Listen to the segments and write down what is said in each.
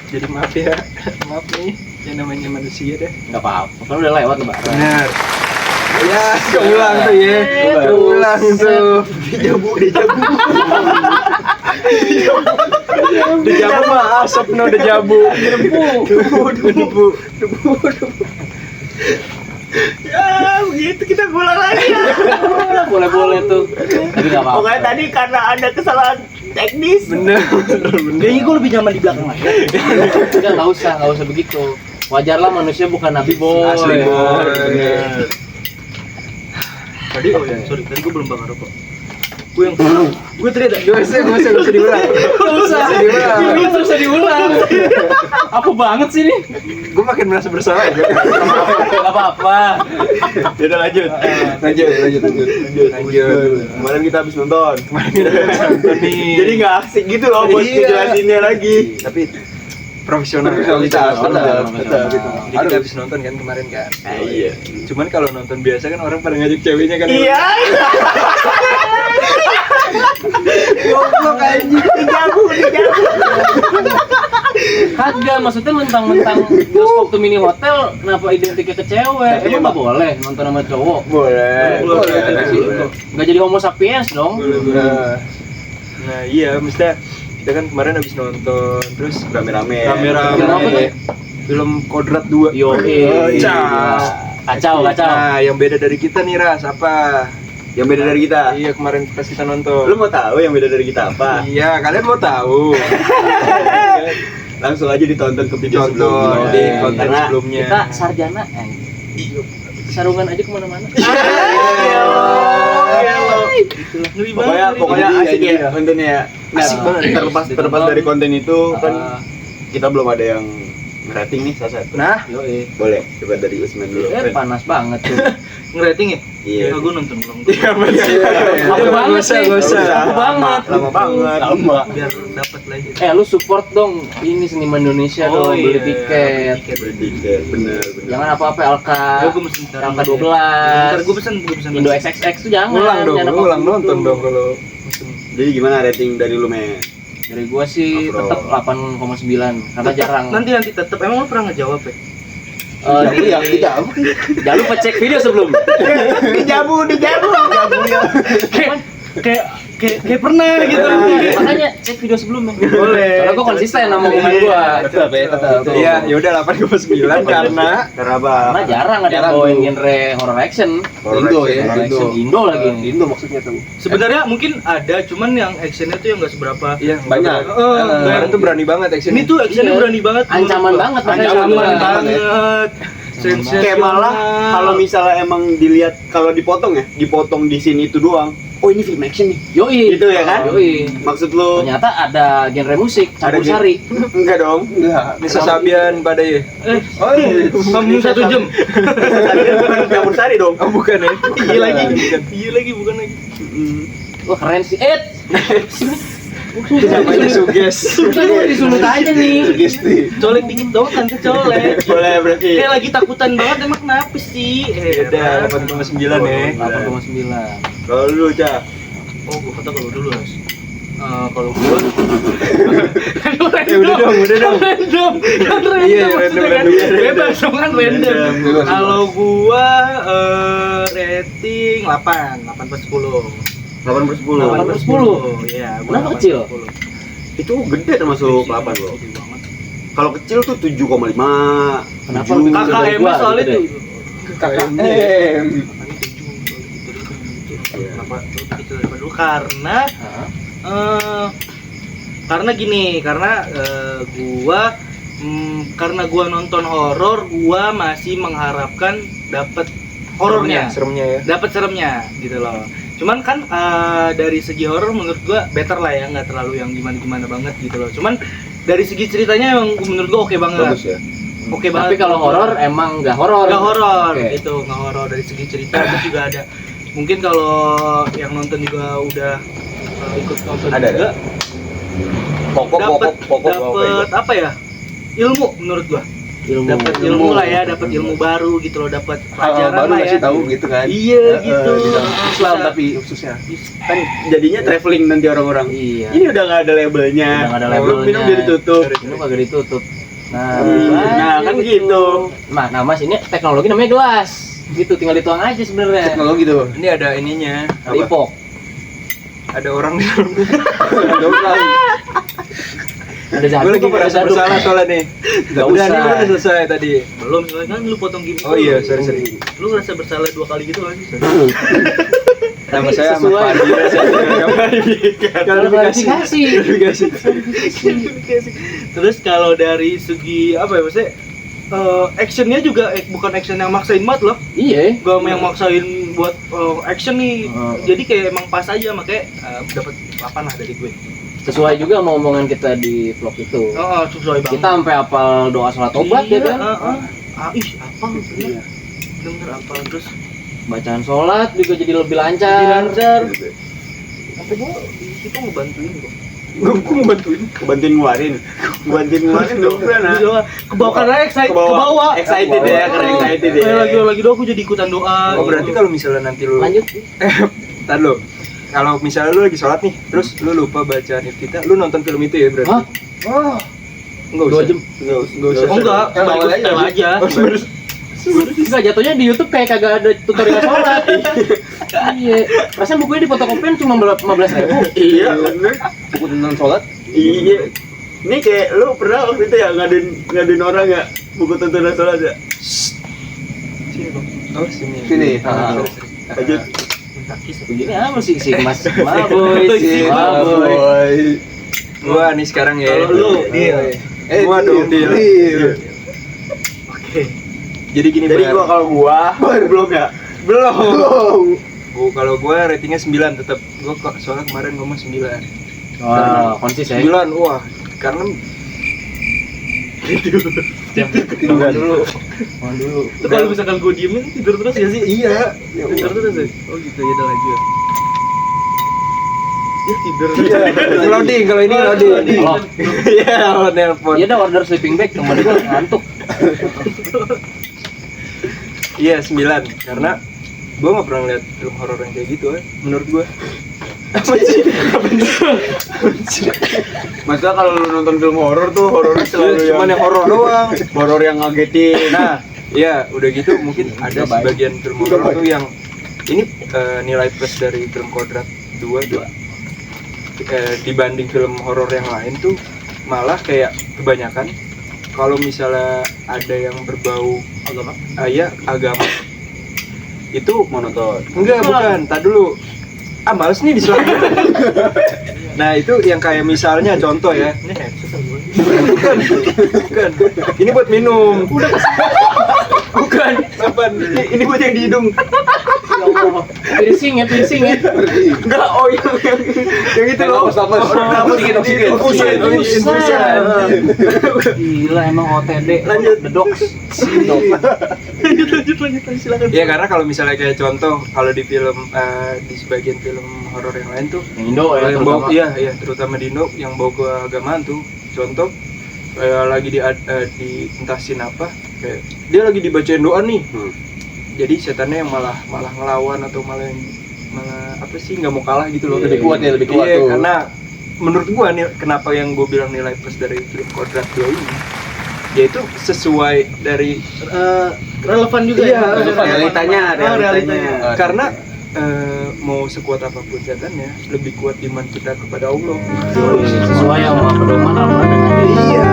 Jadi maaf ya, maaf nih, yang namanya manusia deh. Nggak apa-apa, kan udah lewat Mbak. Benar. Ya, keulang tuh ya. Keulang tuh. Dejabu. Dejabu mah asap no dejabu. Debu. Ya begitu kita ngulang lagi ya. Boleh tuh. Tapi nggak apa-apa. Pokoknya tadi karena ada kesalahan teknis. Bener. Kayaknya gue lebih nyaman di belakang aja. Nggak usah begitu. Wajar lah, manusia bukan nabi boy. Asli boy. Bener. Tadi sorry, tadi gue belum bakar rokok. Gue tadi ada. Gak usah diulang. Ini susah diulang. Apa banget sih ini? Gue makin merasa bersalah ya. Nggak apa-apa. Udah lanjut. Kemarin kita habis nonton. Jadi nggak asik gitu loh buat ngejelasinnya lagi. Tapi profesionalitas. Jadi kita habis nonton kan kemarin kan. Iya. Cuman kalau nonton biasa kan orang pada ngajak ceweknya kan. Iya. Goblok anjing. Dijabu. Kagak, maksudnya mentang-mentang bioskop tuh mini hotel, kenapa identiknya ke cewek? Emang nggak boleh nonton sama cowok? Boleh. Nggak jadi homo sapiens dong? Nah iya, mestinya kita kan kemarin habis nonton, terus Rame-rame. rame-rame film Kodrat 2. Kacau. Nah, yang beda dari kita nih Ras, apa? Yang beda dari kita. Iya, kemarin pas kita nonton. Lu mau tahu yang beda dari kita apa? Iya, kalian mau tahu? Langsung aja ditonton ke video Contoh sebelumnya. di konten Karena sebelumnya. Kita sarjana, sarungan aja kemana-mana. Pokoknya asik ya kontennya ya. Nah, Asik banget. terlepas dari konten itu kan kita belum ada yang ngerating nih salah satu. Nah, Boleh, coba dari Usman dulu. Panas banget tuh. Ngerating ya? Iya. Gue nonton belum. Aku banget sih. Gak usah. Aku banget. Lama banget. Biar dapat lagi. Lu support dong ini seniman Indonesia Oh, dong, beli tiket. Beli tiket, bener. Jangan apa-apa LK. Gue mesti LK 12. Ntar gue pesan. Indo XXX tuh jangan. Jangan ulang apa-apa nonton gitu. dong kalau Jadi gimana rating dari lu, Men? Dari gua sih Overall. tetap 8,9 karena jarang. Nanti tetap. Emang lo pernah ngejawab ya? Yang dijawab. Jangan lupa cek video sebelum. Dijabu kayak pernah gitu. Makanya cek video sebelumnya. Boleh. Soalnya gua konsisten sama omongan gua. Tetap. Iya, ya udah 8,9 karena Karena jarang ada yang bawain genre horror action. Indo ya. Horror action Indo lagi nih. Indo maksudnya tuh. Sebenarnya mungkin ada, cuman yang actionnya tuh yang nggak seberapa. iya Banyak. Kemarin tuh berani banget action. Ini tuh actionnya Iya. berani banget. Ancaman banget makanya Ancaman gua. banget. Kayak malah kalau misalnya emang dilihat kalau dipotong di sini itu doang. Oh, ini film action nih. Yoi. Gitu ya kan? Yoi. Maksud lu Ternyata ada genre musik campur Ada sari. enggak dong? Enggak. Nisa Sabian pada ya. Oh, iya. Kamu 1 jam. Bukan campur sari dong. Oh bukan ya. Iya lagi bukan lagi. Wah keren sih. Namanya suges. Kita disulut aja nih. Colek dikit dong kan colek. Boleh berarti. Kayak lagi takutan banget emang kenapa sih? Udah 8,9 ya. 8,9. Kalau lu, Cak. Oh, gua kata kalau dulu, Mas. Kalau gua Udah dong. random. Iya, random. Bebas dong kan random. Kalau gua rating 8/10. 8/10. 8/10. Iya, gua Kenapa kecil? 8/10. Itu gede termasuk 8 loh. Gede banget. Kalau kecil tuh 7,5. Kenapa 7. lebih kecil dari KKM gua, soalnya gitu tuh. deh. KKM. Kenapa lebih kecil daripada dulu? Karena karena gua nonton horor, gua masih mengharapkan dapat horornya, Seremnya ya. dapat seremnya gitu loh. Cuman kan dari segi horor menurut gua better lah ya, nggak terlalu yang gimana banget gitu loh. Cuman dari segi ceritanya emang menurut gua oke banget. Bagus ya. Oke Tapi banget. kalau horor emang nggak horor. Nggak horor, Oke. itu nggak horor dari segi cerita. Terus juga ada mungkin kalau yang nonton juga udah ikut nonton Ada. juga Pokok dapat apa ya, ilmu menurut gua. dapat ilmu lah ya, dapat ilmu baru gitu loh, dapat Hal pelajaran baru lah ya. ngasih tahu gitu kan. Iya gitu. Di dalam Islam Bisa- tapi khususnya. Kan jadinya traveling nanti orang-orang. Iya. Ini udah nggak ada labelnya. Udah nggak ada Minum labelnya. dia ditutup. Minum kagak ditutup. Nah, Nah, kan gitu. Nah, Mas, ini teknologi namanya gelas. Gitu, tinggal dituang aja sebenarnya. Teknologi tuh. Ini ada ininya. Ada ipok. Ada orang di dalam. Enggak usah. Ada Gue zaduk. lagi merasa bersalah soalnya nih. Nggak Udah nih, usah. gue udah selesai tadi. Belum soalnya kan lu potong gini. Oh iya, sorry. Lu ngerasa bersalah 2 kali gitu kan? Nama saya Ahmad sesuai. Fadil. Klarifikasi. Terus kalau dari segi apa ya maksudnya actionnya juga bukan action yang maksain banget loh. Iya. Gak yang maksain buat action nih. Jadi kayak emang pas aja makanya dapat 8 lah dari gue. Sesuai juga sama omongan kita di vlog itu. Oh, sesuai banget. Kita sampai hafal doa sholat tobat ya kan. Apa bener. Bener apa terus Bacaan sholat juga jadi lebih jadi lancar. lancar. Sampai gua di situ ngebantuin kok. Gue mau bantuin ngeluarin dong Di doa. Ke bawah karena excited, ke bawah. excited ya, karena excited ya. Lagi doa aku jadi ikutan doa. Oh, berarti kalau misalnya nanti lu Lanjut. Ntar lu. Kalau misalnya lu lagi sholat nih, terus lu lupa bacaan kita, lu nonton film itu ya berarti? Hah? Enggak 2 usah. jam. Enggak usah. Oh enggak, Kan awal aja. setel aja. Enggak, jatuhnya di YouTube kayak kagak ada tutorial sholat. Iya. Perasaan bukunya di fotokopian cuma 15.000. Iya, bener. Buku tentang sholat. Iya. Ini kayak lu pernah waktu itu ya ngadain orang ya buku tontonan sholat ya. Sini, Bang. Oh, sini. Sini. Ah. Lanjut. Begini apa sih Mas? Maboy sih, Maboy. Boy. Gua nih sekarang ya. Kalau lu, Deal. Gua dong, deal. Oke. Jadi gini, Jadi Bar. kalau gua belum ya. Belum. Kalau gua ratingnya 9 tetap. Gua kok soalnya kemarin gua mah 9. Wah, konsisten. 9, wah. Karena Tiduran dulu. Itu kalau misalkan gue diemin tidur terus ya sih? iya. Tidur terus ya? Oh gitu ya, udah lanjut. Ya tidur. Loading, kalau ini loading. Halo. Iya, lo nelpon. Iya dah order sleeping bag, temen gue ngantuk. Iya, 9. Karena gua nggak pernah lihat film horor yang kayak gitu, menurut gua. Maksudnya kalau lu nonton film horor tuh horornya selalu Cuman yang horor doang. horor yang ngagetin. Nah, iya, udah gitu mungkin ada sebagian film horor tuh yang ini nilai plus dari film Kodrat 2 tuh dibanding film horor yang lain tuh malah kayak kebanyakan kalau misalnya ada yang berbau Agama? ya agama itu Monoton. enggak bukan, tak dulu males nih diselanjutkan. Nah itu yang kayak misalnya contoh ya, Ini headset sama gue. bukan, ini buat minum. Bukan, apaan? Ini buat yang di hidung. Ya Allah. Piercing ya. Enggak, oh yang itu loh. Oksigen. Gila emang OTD. Lanjut. The Dogs. Lanjut silakan. Ya karena kalau misalnya kayak contoh kalau di film di sebagian film horor yang lain tuh Yang Indo ya, yang bau terutama. iya terutama di Indo yang bau keagamaan tuh contoh kayak lagi dientasin apa kayak dia lagi dibacain doa nih jadi setannya yang malah ngelawan atau malah apa sih nggak mau kalah gitu loh. Lebih kuat ya, lebih kuat Iya, tuh. karena menurut gua nih kenapa yang gua bilang nilai plus dari film Kodrat 2 ini yaitu sesuai dari Relevan juga Iya, ya. relevan. Realitanya. karena mau sekuat apapun setannya lebih kuat iman kita kepada Allah. Sesuai sama pedoman Al-Quran dan hadis. Iya.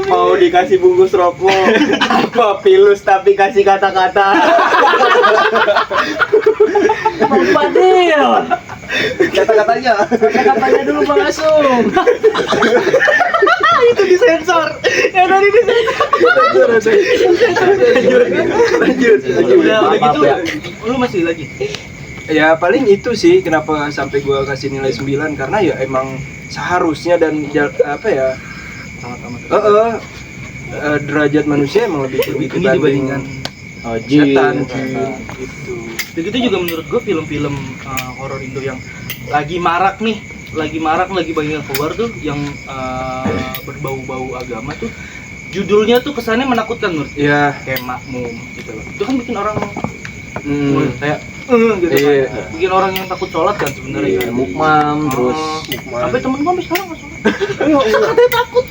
Mau dikasih bungkus rokok apa pilus tapi kasih kata-kata. Bang Fadil. Kata-katanya. Kata-katanya dulu Bang Asung. Itu disensor. Yang tadi disensor. Lanjut. Udah Maaf, gitu. ya. Lu masih lagi? Ya paling itu sih kenapa sampai gua kasih nilai 9 karena ya emang seharusnya dan apa ya Sama-sama. derajat manusia emang lebih tinggi Tinggi dibandingkan setan. Gitu. Begitu juga menurut gue film-film horor Indo yang lagi marak nih, lagi banyak keluar tuh yang berbau-bau agama tuh, judulnya tuh kesannya menakutkan menurut gue. Iya. Kayak Makmum gitu loh. Itu kan bikin orang kayak gitu Iya. kan. Bikin orang yang takut sholat kan sebenarnya. Kayak mukmam terus. Sampai temen gue sampai sekarang nggak sholat. Katanya takut.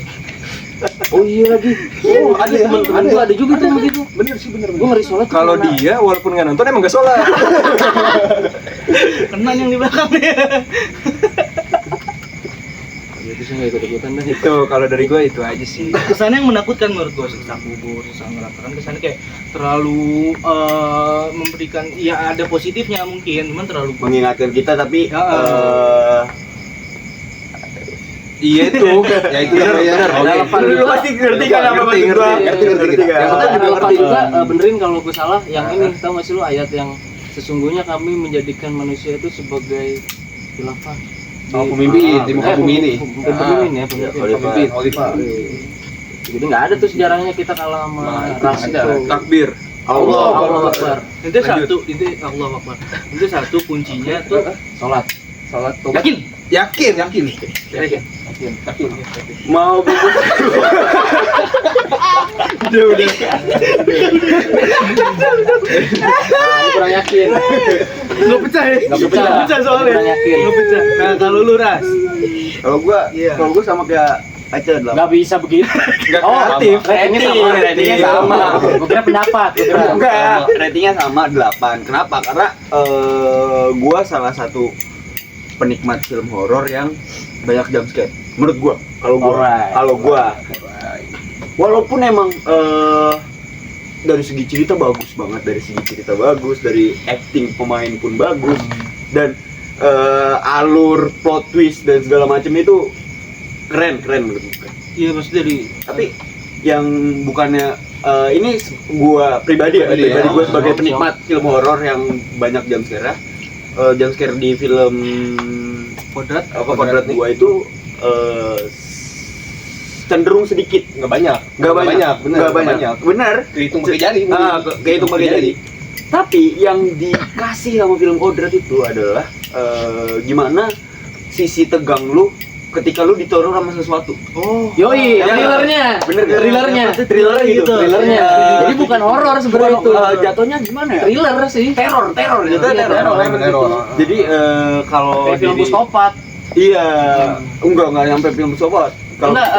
Oh iya lagi. Oh, ada teman-teman gua ada juga tuh begitu. Bener sih, bener. Gua ngeri sholat. Kalau dia walaupun nggak nonton emang nggak sholat. Kena yang di belakang nih. Ya itu sih enggak ikut-ikutan dah. Itu kalau dari gue itu aja sih. Kesannya yang menakutkan menurut gue, siksa kubur, siksa neraka kan kesannya kayak terlalu memberikan, ya ada positifnya mungkin, cuman terlalu Mengingatkan kita tapi Iya itu, ya itu benar. Lu pasti ngerti kan apa maksud gua? Ngerti kan? Yang Ngerti di kan? depan juga benerin kalau gue salah yang ini, tahu nggak sih lu ayat yang sesungguhnya kami menjadikan manusia itu sebagai khilafah Pemimpin di muka bumi ini. pemimpin ya pemimpin. Khalifah. Jadi nggak ada tuh sejarahnya kita kalah sama ras itu. Takbir. Allah Akbar. itu satu, itu Allah Akbar. Itu satu kuncinya tuh Sholat. Salat tobat. yakin. Yakin. Mau bungkus. Udah. Kurang yakin. Nggak pecah ya? Nggak pecah. soalnya. Kurang yakin. Nggak pecah. Nah kalau lu Ras, Kalau gua sama kayak Aca lah. Nggak bisa begitu. Nggak kreatif. Ratingnya sama. Gue kira pendapat. Enggak, ratingnya sama 8. Kenapa? Karena gua salah satu penikmat film horor yang banyak jump scare. Menurut gua, kalau gua, walaupun emang dari segi cerita bagus banget, dari acting pemain pun bagus, dan alur plot twist dan segala macam itu keren menurut gua. iya maksudnya dari Tapi yang bukannya ini gua pribadi gua sebagai penikmat film horor yang banyak jump scare jump scare di film Kodrat. Kodrat 2 itu cenderung sedikit, Nggak banyak. benar Kehitung pakai jari. kehitung pakai jari. Tapi yang dikasih sama film Kodrat itu adalah gimana sisi tegang lu ketika lu diteror sama sesuatu. Yoi, thrillernya. Thrillernya gitu. Thrillernya. Jadi bukan horor sebenarnya itu. Jatuhnya gimana ya? Thriller sih. Teror. Iya, teror. Jadi kalau Kayak film psikopat. Iya, enggak nyampe film psikopat. Kalau Enggak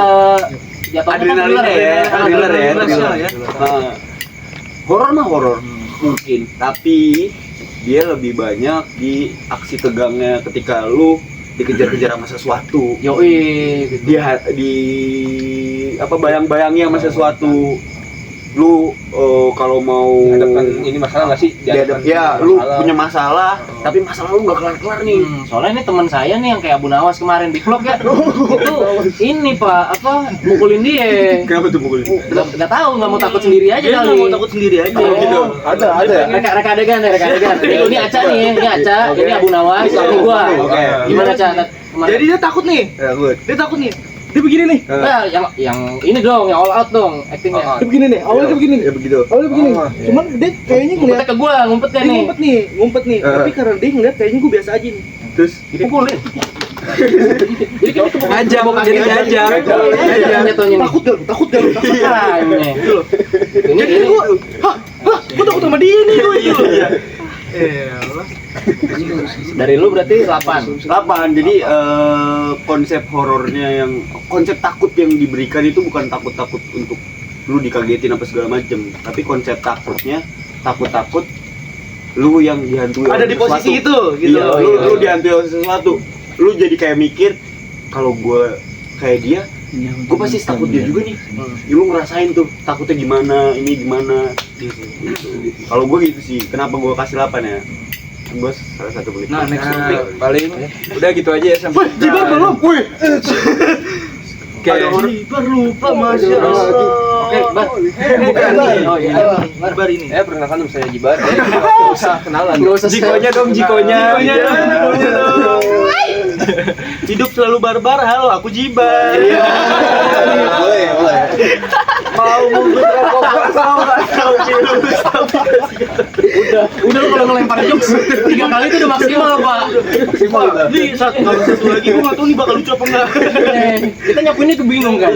jatuhnya adrenalin ya, thriller ya. Horor mah horor mungkin, tapi dia lebih banyak di aksi tegangnya ketika lu dikejar-kejar sama sesuatu. Yoi, gitu. Di bayang-bayangnya sama sesuatu. Lu kalau mau Hadapkan ini masalah nggak sih? lu punya masalah, tapi masalah lu nggak kelar-kelar nih. Soalnya ini teman saya nih yang kayak Abu Nawas kemarin di vlog ya. Itu ini Pak, mukulin dia. Kenapa tuh mukulin? Enggak tahu, enggak mau takut sendiri aja Dia kali. nggak mau takut sendiri aja. Oh, gitu. Ada. Reka adegan. Ini Aca nih, ini Abu Nawas, ini gua. Oke. Gimana Aca? Jadi dia takut nih. Dia begini nih. Nah, yang ini dong, yang all out dong actingnya. Dia begini nih. Awalnya dia begini. Ya begitu. Awalnya begini. Cuman dia kayaknya ngeliat Ngumpetnya ke gua, ngumpetnya dia nih. ngumpet nih. Tapi karena dia ngeliat kayaknya gue biasa aja nih. Terus Dipukulin. Jadi kan itu Ngajak, jadi ngajak. Jatuhnya nih. Takut gak lu? Makanya. Ini Gue takut sama dia nih gue gitu. Elah. dari lu berarti 8. 8. Jadi konsep horornya konsep takut yang diberikan itu bukan takut untuk lu dikagetin apa segala macem, tapi konsep takutnya takut lu yang dihantui Ada oleh di posisi sesuatu. itu gitu. Iya, lu dihantui oleh sesuatu. Lu jadi kayak mikir kalau gua kayak dia, gua pasti takut dia juga nih. Lu ngerasain tuh takutnya gimana, ini gimana gitu. Kalau gua gitu sih. Kenapa gua kasih 8 ya? Gua salah satu pelik. Nah, next topic. Paling udah gitu aja ya sampai. Jibar belum? Wih. Kayak Jibar lupa, Masya Allah. Oke, Bar. Bukan nih. Oh iya. Jibar ini. Perkenalkan nama saya Jibar. Nggak usah kenalan. Enggak usah jikonya dong, jikonya. Jikonya dong. Hidup selalu barbar. Halo, aku Jibar. Boleh. Mau mundur rokok, mau nggak tahu jurus, tapi Udah lu kalau ngelempar jokes 3 kali itu udah maksimal, Pak. Maksimal udah. Nih satu lagi gue nggak tahu nih bakal lucu apa enggak. Kita nyapuinnya kebingung kan.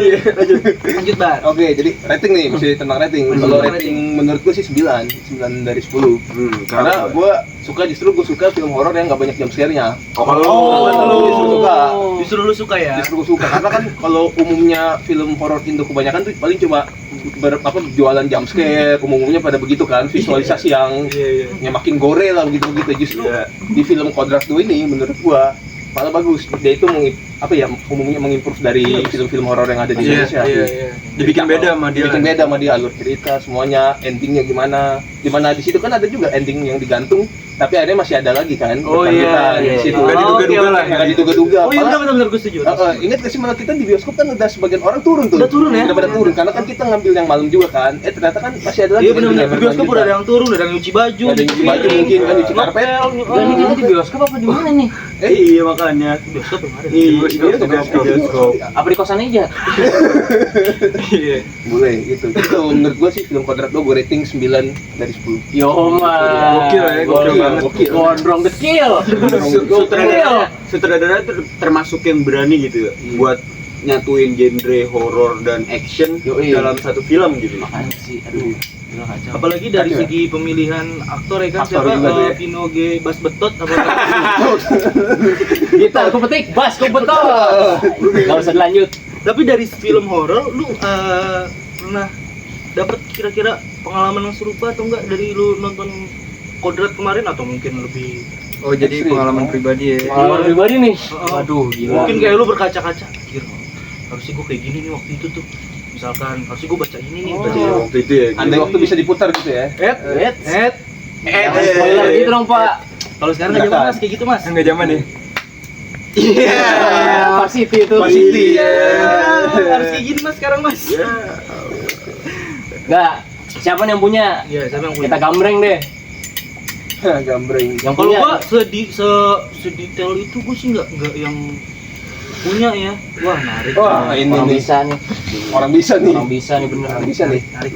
Lanjut Bar. Oke, jadi rating nih, masih tentang rating. Kalau rating menurut gue sih 9 dari 10. Karena gue suka film horor yang nggak banyak jump scare-nya. Justru lu suka ya? Justru gue suka karena kan kalau umumnya film horor Indo kebanyakan tuh paling cuma jualan jump scare, umumnya pada begitu kan, visualisasi yang makin gore lah begitu. Justru di film Kodrat 2 ini menurut gua malah bagus. Dia itu umumnya mengimprove dari film-film horor yang ada di Indonesia. Dibikin beda sama dia. Dibikin beda sama dia, alur cerita semuanya, endingnya gimana. Dimana di situ kan ada juga ending yang digantung, tapi akhirnya masih ada lagi kan. Di situ. Nggak diduga-duga lah. Nggak diduga-duga. Oh iya benar-benar gue setuju. Ingat gak sih malah kita di bioskop kan udah sebagian orang turun tuh. Udah turun ya? Udah pada turun karena kan kita ngambil yang malam juga kan. Ternyata kan masih ada lagi. Iya benar-benar di bioskop udah ada yang turun, udah ada yang nyuci baju, Ada yang nyuci baju mungkin kan, nyuci karpet. Ini kita di bioskop apa di mana nih? Iya makanya. Bioskop yang ada. Bioskop. Apa di kosan aja? Iya. Boleh gitu. Itu menurut gua sih film Kodrat 2 gua rating 9 dari 10. Yo mah. Gokil ya, gokil banget. Gondrong dekil. Sutradara itu termasuk yang berani gitu ya, buat nyatuin genre horor dan action dalam satu film gitu. Makanya sih, aduh. Gila kacau. Apalagi dari segi pemilihan aktor ya kan, Aktor siapa juga tuh ya. Vino G Bas Betot apa Gitar, aku petik, bass, aku betul. Gak usah dilanjut. tapi dari film horor lu pernah dapat kira-kira pengalaman yang serupa atau enggak dari lu nonton Kodrat kemarin atau mungkin lebih Oh jadi Ekstrim. pengalaman pribadi ya. Pengalaman pribadi nih. Oh, Waduh, gila. mungkin kayak lu berkaca-kaca anjir harusnya gue kayak gini nih waktu itu tuh, misalkan harusnya gue baca ini nih baca ini. Waktu itu ya. Andai waktu bisa diputar gitu ya. Jangan spoiler gitu dong, Pak. Kalau sekarang nggak zaman mas kayak gitu mas. Enggak zaman ya. Varsity itu. Varsity. Harus kayak gini mas sekarang mas. Enggak. Siapa nih yang punya? Iya siapa yang punya? Kita gambreng deh. Gambreng. Yang Kalau punya. gua sedetail itu gua sih nggak yang punya ya. Wah narik. Wah, ini Orang nih. bisa nih. Orang bisa nih. Orang bisa nih bener. Orang bisa nih. Narik.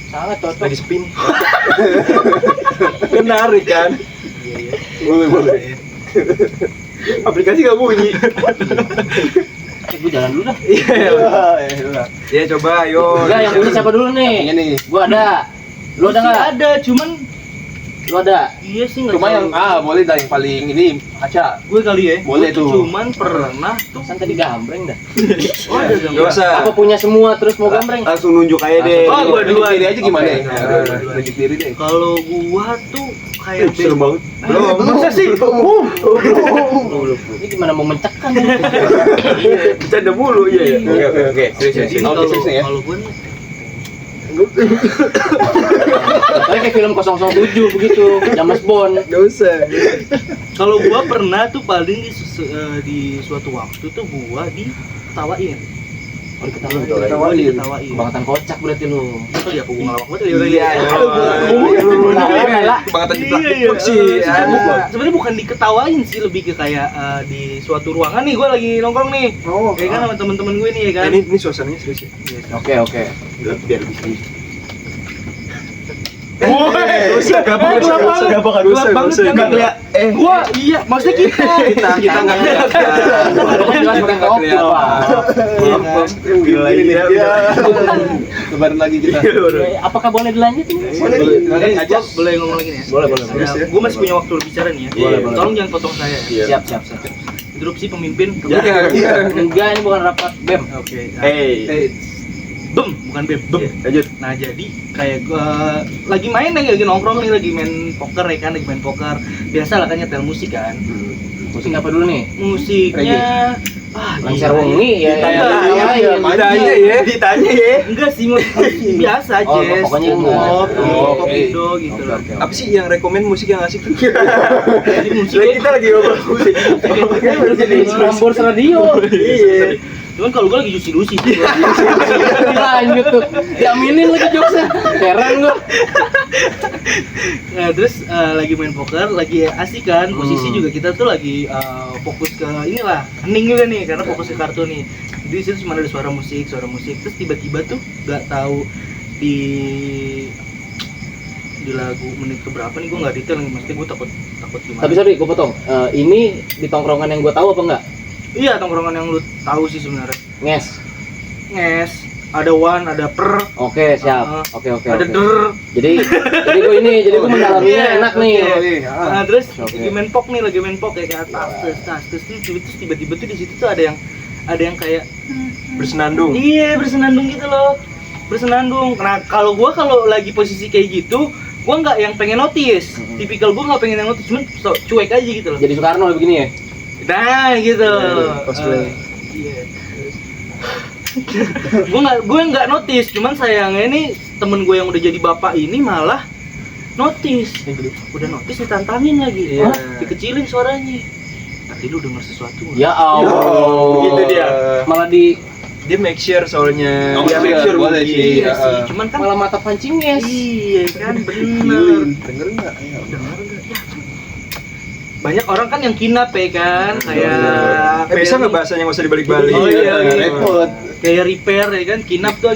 Sangat cocok. Lagi spin. Menarik kan? Iya. Boleh. Aplikasi nggak bunyi. Gue jalan dulu dah. Ya coba ayo. Enggak, yang punya siapa dulu nih? Ini. Gua ada. Lu ada Sih enggak? ada, cuman Lu ada? iya sih nggak. Cuma yang boleh dah yang paling ini kaca. gue kali ya. Boleh Gua tuh tuh. Cuman pernah tuh. Kan tadi gambreng dah. Oh ada Enggak gambar. usah. Apa punya semua terus mau gambreng? Langsung nunjuk aja deh. Oh, gua Nunjuk duluan. diri aja gimana? Oke, Nah, nunjuk diri deh. Kalau gua tuh kayak Seru banget. Masa sih? Ini gimana mau mencekam? Bercanda mulu ya. Oke. Jadi Oke, serius nih ya. kalau gua nih Kayak film 007 begitu, James Bond. Enggak usah. kalau gua pernah tuh paling di suatu waktu tuh gua ditawain. Oh, diketawain. Ditawain. Kebangetan kocak berarti lu. Oh iya, aku ngelawak banget ya. Iya. Kebangetan jeplak sih. Sebenarnya bukan diketawain sih, lebih ke kayak di suatu ruangan nih, gue lagi nongkrong nih, ya kan sama temen-temen gue nih ya kan. Ini suasananya serius ya. Oke. Biar bisa. Gak bakal Gua iya, maksudnya kita Pokoknya nggak jelas bukan ke Oki, Pak. Lebaran lagi kita. Apakah boleh dilanjut ini? Boleh aja. boleh ngomong lagi nih ya? Boleh. Gue masih punya waktu berbicara nih ya. Boleh. Tolong jangan potong saya. Siap. Interupsi pemimpin. Enggak, ini bukan rapat BEM. Oke. Hey. Bem, bukan bem. Iya. Lanjut. Nah jadi kayak gua lagi main nih, lagi nongkrong nih, lagi main poker ya kan, lagi main poker. Biasa lah kan nyetel musik kan. Musik apa dulu nih? Musiknya Lancar wengi ya. Ditanya ya. Enggak sih, biasa Oh, jazz, pokoknya pop, Oke. Indo gitu loh. Apa sih yang rekomen musik yang asik? Jadi musiknya Kita lagi ngobrol musik. Jadi Prambors radio. Iya. cuman kalau gue lagi lusi-lusi Lanjut tuh. Diaminin lagi jokesnya. Heran gua. Nah terus lagi main poker, lagi asik kan, posisi juga kita tuh lagi fokus ke inilah, hening juga nih karena fokus ke kartu nih. Jadi di situ cuma ada suara musik, terus tiba-tiba tuh nggak tahu di di lagu menit keberapa nih gue nggak detail nih, mesti gue takut gimana. Tapi sorry, gue potong. Ini di tongkrongan yang gue tahu apa enggak? Iya, tongkrongan yang lu tahu sih sebenarnya. Nges. Ada one, ada per, Oke, siap. Oke. ada der. Jadi gue mendalaminya Iya, enak nih. oke. Nah, terus Oke. lagi main pok ya kayak terus tiba-tiba tuh di situ tuh ada yang kayak Bersenandung. iya bersenandung gitu loh. Nah, kalau lagi posisi kayak gitu, gua nggak yang pengen notice. Tipikal gua nggak pengen yang notice, cuman cuek aja gitu loh. Jadi Soekarno begini ya. Nah, gitu. Cosplay. Iya. gue nggak notice, cuman sayangnya nih temen gue yang udah jadi bapak ini malah notice. Udah notice ditantangin lagi. Iya. Dikecilin suaranya. Tadi lu denger sesuatu nggak? Ya Allah. Gitu dia. Malah Dia make sure soalnya. Oh, Iya, iya, make sure boleh mungkin. sih. Iya sih, cuman kan malah mata pancing yes. iya kan bener. Denger nggak? Ayo. Denger nggak? Ya. Banyak orang kan yang kinap ya kan, kayak Bisa nggak Ferry. bahasanya nggak usah dibalik-balik? Oh, iya. Repot. Kayak repair ya kan, kinap tuh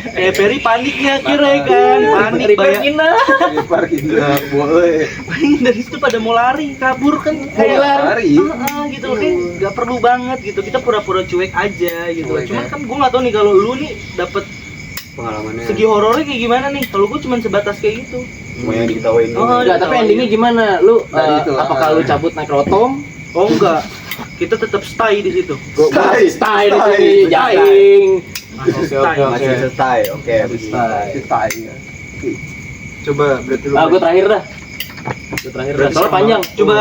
kayak Ferry paniknya akhirnya ya kan, panik Repair banyak. kinap. Repar nggak boleh. Paling dari situ pada mau lari, kabur kan kayak lari. gitu loh, kayak nggak perlu banget gitu, kita pura-pura cuek aja gitu. Cuek, Cuman ya. kan gue nggak tahu nih kalau lu nih dapet Pengalamannya. segi horornya kayak gimana nih, kalau gue cuman sebatas kayak gitu. Semua yang diketawain. Oh, Enggak, tapi endingnya gimana? Lu Dari itu, apakah lu cabut naik rotom? Oh enggak, kita tetap stay di situ. Stay Stay di sini, Stay. jaring. Masih Oke, stay. oke. Masih selesai. Oke. Stay ya. Oke. Coba berarti lu. Gue terakhir dah. Berarti Soalnya sama. panjang. Coba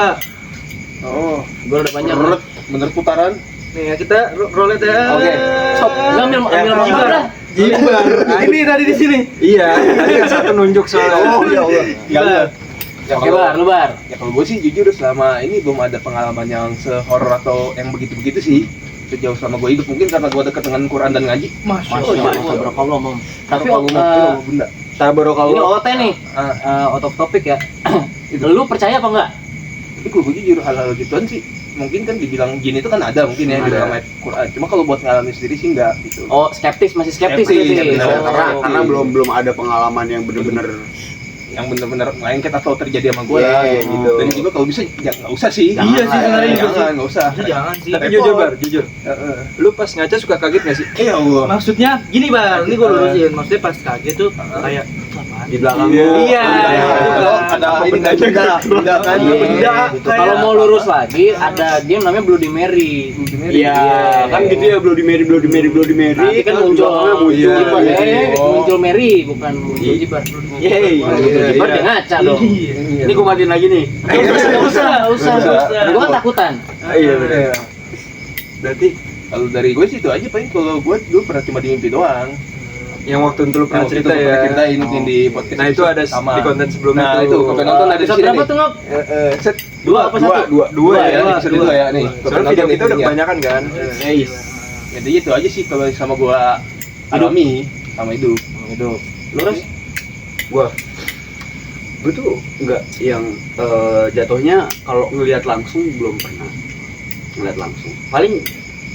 Oh, Gue udah panjang. menurut putaran. nih ya, kita roulette ya. Oke. Stop. Lu ambil Jibar. jibar dah. Jibar. Ini tadi di sini. Iya, tadi yang satu nunjuk soalnya. Oh ya Allah. Jibar. Ya Oke, Bar, lu Bar. Ya kalau gue sih jujur selama ini belum ada pengalaman yang sehoror atau yang begitu-begitu sih. Sejauh selama gue hidup, mungkin karena gue dekat dengan Quran dan ngaji. Masya Masya Allah. Allah, barakallah, Mam. Tapi Kalau mau sama bunda. ini Tabarakallah. OT nih, out of topic ya. Lu percaya apa enggak? Tapi kalau gue jujur hal-hal gituan sih, mungkin kan dibilang jin itu kan ada mungkin ya di Ada. dalam ayat Quran. Cuma kalau buat ngalamin sendiri sih enggak gitu. Oh, masih skeptis Skeptis, berarti. benar. Karena belum ada pengalaman yang benar-benar Yang bener-bener lengket atau terjadi sama gue Iya, gitu. Dan juga kalau bisa ya nggak usah sih. Iya sih, sebenarnya juga sih. nggak usah. Itu jangan sih. Tapi jujur Bar, jujur. Heeh. Lu pas ngaca suka kaget nggak sih? Ya Allah. Maksudnya gini Bar, ini gue lurusin. Maksudnya pas kaget tuh kayak apaan? di belakang Iya. lu. Iya. Ada ini kan benda kan. Iya, benda. Gitu. Kalau mau lurus lagi, ada game namanya Bloody Mary. Iya, kan gitu ya Bloody Mary. Nanti kan muncul muncul Iya, jibar, iya. muncul Mary, bukan muncul jibar. Yeay. Jibar dia ngaca dong. Ini gua matiin lagi nih. Nggak usah. Gua kan takutan. Iya benar. Iya. Berarti kalau dari gue sih itu aja paling kalau gue dulu pernah cuma di mimpi doang. Yang waktu itu lu pernah Yang waktu cerita itu ya. pernah ceritain mungkin di podcast. Nah, itu ada sama. di konten sebelumnya Nah, tuh. itu kalau nonton ada di Episode sini. berapa nih. tuh, Ngap? Set Dua apa satu? Dua ya. ya, episode dua ya nih. Soalnya video kita udah kebanyakan kan. Yes. Jadi itu aja sih kalau sama gua alami sama hidup. Hidup. Lurus? Gue tuh enggak yang jatuhnya kalau ngelihat langsung belum pernah ngelihat langsung. Paling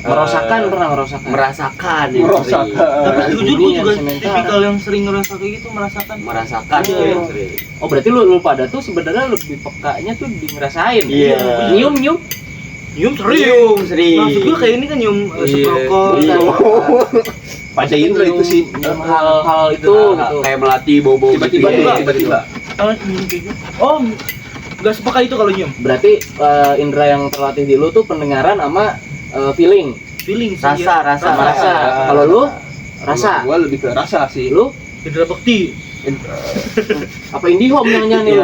Pernah merasakan yang Merasakan. sering. Tapi jujur gue Ini juga yang sementara. tipikal yang sering ngerasa kayak gitu, merasakan. Merasakan Iya. yang sering. Oh, berarti lu pada tuh sebenarnya lebih pekanya tuh di ngerasain. Iya. Nyium. Nyium sering. Sering. Maksud gue kayak ini kan nyium Iya. seprokok. Iya. Pada indra itu sih. Hal-hal itu gitu. Kayak melatih bau-bau Tiba-tiba gitu. juga, Iya. tiba-tiba. Kalau nyium kayak gitu. Oh, nggak sepeka itu kalau nyium. Berarti indera yang terlatih di lu tuh pendengaran sama feeling, Feeling sih. Rasa, ya. rasa. rasa. Kalau lu rasa. Gua lebih ke rasa sih. Lu Indra bakti. apa IndiHome nyanyian nih?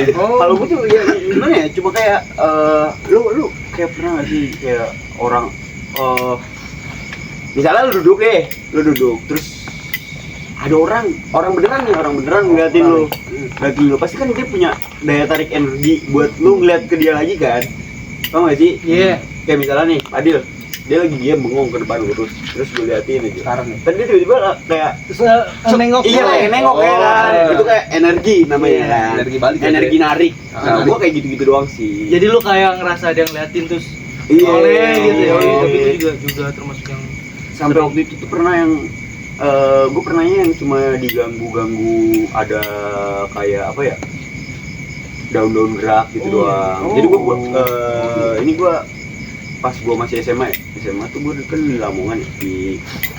Iya. Kalau gue tuh ya gimana ya, cuma kayak lu kayak pernah nggak sih kayak orang misalnya lu duduk terus ada orang beneran ngeliatin lu, pasti kan dia punya daya tarik energi buat lu ngeliat ke dia lagi kan, tau gak sih? Iya. Kayak misalnya nih Adil, dia lagi diam bengong ke depan lurus, terus gue liatin aja. Sekarang nih. Tadi dia tiba-tiba kayak Nengok. iya kayak nengok ya kan, itu kayak energi namanya Iya, kan, energi balik ya, energi narik. Nah, narik. gue kayak gitu-gitu doang sih. Jadi lu kayak ngerasa ada yang ngeliatin terus Iya. oleh gitu ya. Oh, Iya. tapi itu juga termasuk yang Sampai waktu itu tuh pernah yang gue pernahnya yang cuma diganggu ada kayak apa ya, daun-daun gerak gitu doang. Jadi gue pas gue masih SMA tuh gue kan di Lamongan ya, di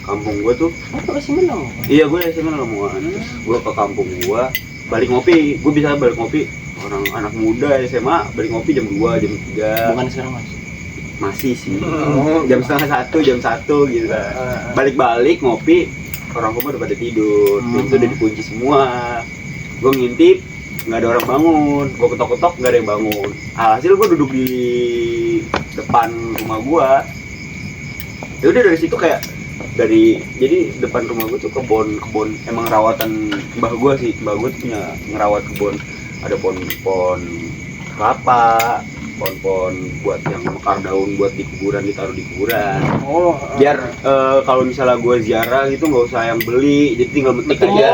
kampung gue tuh. Apa sih menang? Iya, gue SMA Lamongan. Gue ke kampung gue, balik ngopi. Gue bisa balik ngopi. Orang anak muda SMA balik ngopi jam 2, jam 3. Bukan sekarang Mas. Masih sih. Jam setengah 1, jam 1 gitu kan. Balik-balik ngopi, orang rumah udah pada tidur. Pintu udah dikunci semua. Gue ngintip, nggak ada orang bangun. Gue ketok-ketok, nggak ada yang bangun. Alhasil gue duduk di depan rumah gue. Ya udah dari situ kayak jadi depan rumah gue tuh kebun emang rawatan mbah gue sih. Mbah gue tuh punya ngerawat kebun, ada pohon kelapa, pohon buat yang mekar daun buat di kuburan, ditaruh di kuburan. Biar kalau misalnya gue ziarah gitu nggak usah yang beli, jadi tinggal metik aja.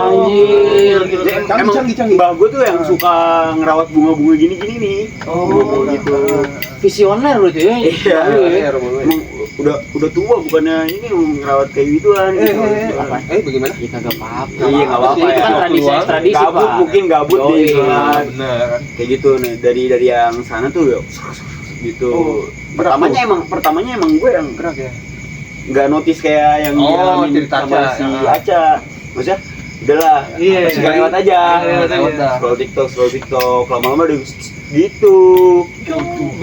Anjir. Canggih. Mbah gue tuh yang suka ngerawat bunga-bunga gini-gini nih. Bunga gitu. Visioner lu tuh ya. Iya. Emang udah tua, bukannya ini ngerawat kayak gituan gitu. Bagaimana? Ya kagak apa-apa. Iya, nggak apa-apa Itu kan ya. tradisi, Gabut Pak. mungkin gabut Yoi. nih. Bener. Kayak gitu nih, dari yang sana tuh ya gitu. Pertamanya emang gue yang Gerak ya. nggak notice kayak yang dialamin cerita sama Aca. si Aca. Maksudnya udahlah, Iya. tinggal lewat aja. Lewat aja. Scroll TikTok, lama-lama udah gitu.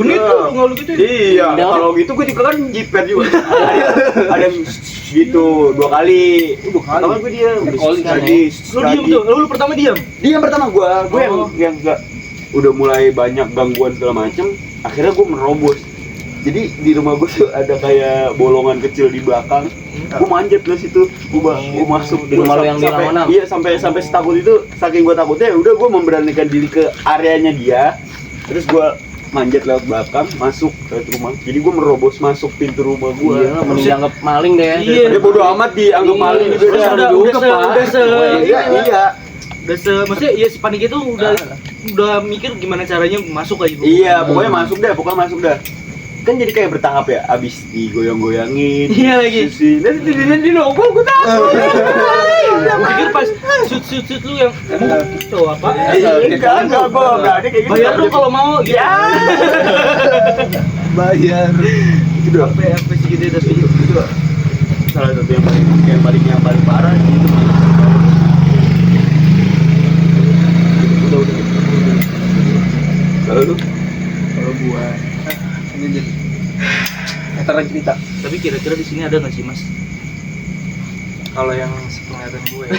Genit tuh nggak lu gitu. Iya, Udah. kalau gitu gue juga kan jiper juga. ada yang gitu 2 kali. Pertama gue diam, Calling lagi. Lu diem tuh, lu pertama diem. Diam pertama gue yang enggak udah mulai banyak gangguan segala macem. Akhirnya gue menerobos. Jadi di rumah gue tuh ada kayak bolongan kecil di belakang. Gue manjat ke situ, gue masuk Di rumah lo yang di sampai- Lamongan? Iya, sampai setakut itu, saking gue takutnya ya udah gue memberanikan diri ke areanya dia. Terus gue manjat lewat belakang, masuk ke rumah. Jadi gue merobos masuk pintu rumah gue. Iya, mending dianggap maling deh ya. Iya. Dia bodo amat dianggap Iya. maling juga Terus dah. udah Iya. maksudnya ya sepanik itu udah mikir gimana caranya masuk aja. Iya, pokoknya masuk dah. Kan jadi kayak bertahap ya, abis digoyang-goyangin. Iya lagi. Dan di nongol gue takut. Gue pikir pas shoot lu yang cowok apa? Enggak, gue enggak ada kayak gitu. Bayar dong kalau mau gitu. Ya. Bayar. Itu doang. Sampai segitu tapi Itu doang. Salah satu yang paling parah gitu. Udah. Kalau lu? Kalau gua Ntar cerita. tapi kira-kira di sini ada nggak sih Mas? kalau yang sepenglihatan gue ya,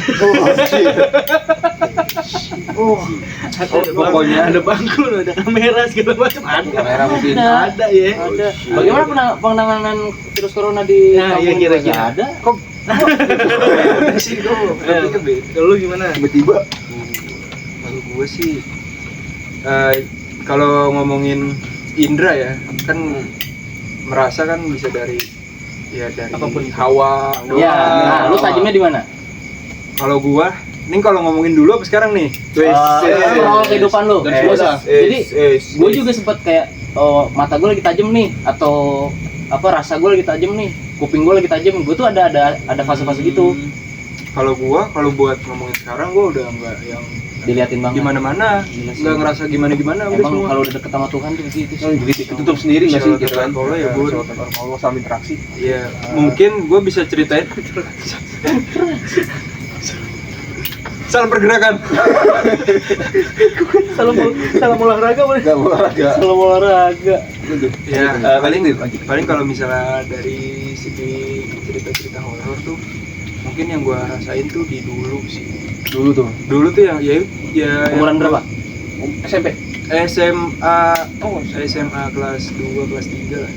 Pokoknya ada bangku, ada kamera segala macam ada. kamera mungkin. Ada ya. Ada. shit. Bagaimana penanganan virus corona di Nah, iya, kampung kira-kira. Nggak ada? sih gue berarti beda. Kalau lu gimana? Tiba-tiba Kalau gue sih kalau ngomongin Indra ya kan merasa kan bisa dari Apapun. hawa doang. Ya, nah, lu tajamnya di mana? Kalau gua, ini kalau ngomongin dulu apa sekarang nih? Soal kehidupan lu. Dan puasa. Jadi, gue juga sempet kayak mata gue lagi tajam nih, atau apa rasa gue lagi tajam nih, kuping gue lagi tajam. Gue tuh ada fase-fase gitu. Kalau gua, kalau buat ngomongin sekarang gua udah nggak yang Diliatin banget. di mana-mana, Gila sih. nggak ngerasa gimana-gimana udah Emang semua. kalau udah deket sama Tuhan tuh begitu sih. Begitu ketutup sendiri nggak sih gitu kan? Kalau ya gua Allah sama interaksi. ya mungkin gua bisa ceritain salam pergerakan. Salam olahraga boleh. Enggak olahraga. Kalau olahraga. Ya paling kalau misalnya dari segi cerita-cerita horor tuh mungkin yang gua rasain tuh di dulu sih. Dulu tuh yang Umuran berapa? SMP. SMA kelas 2 kelas 3 lah.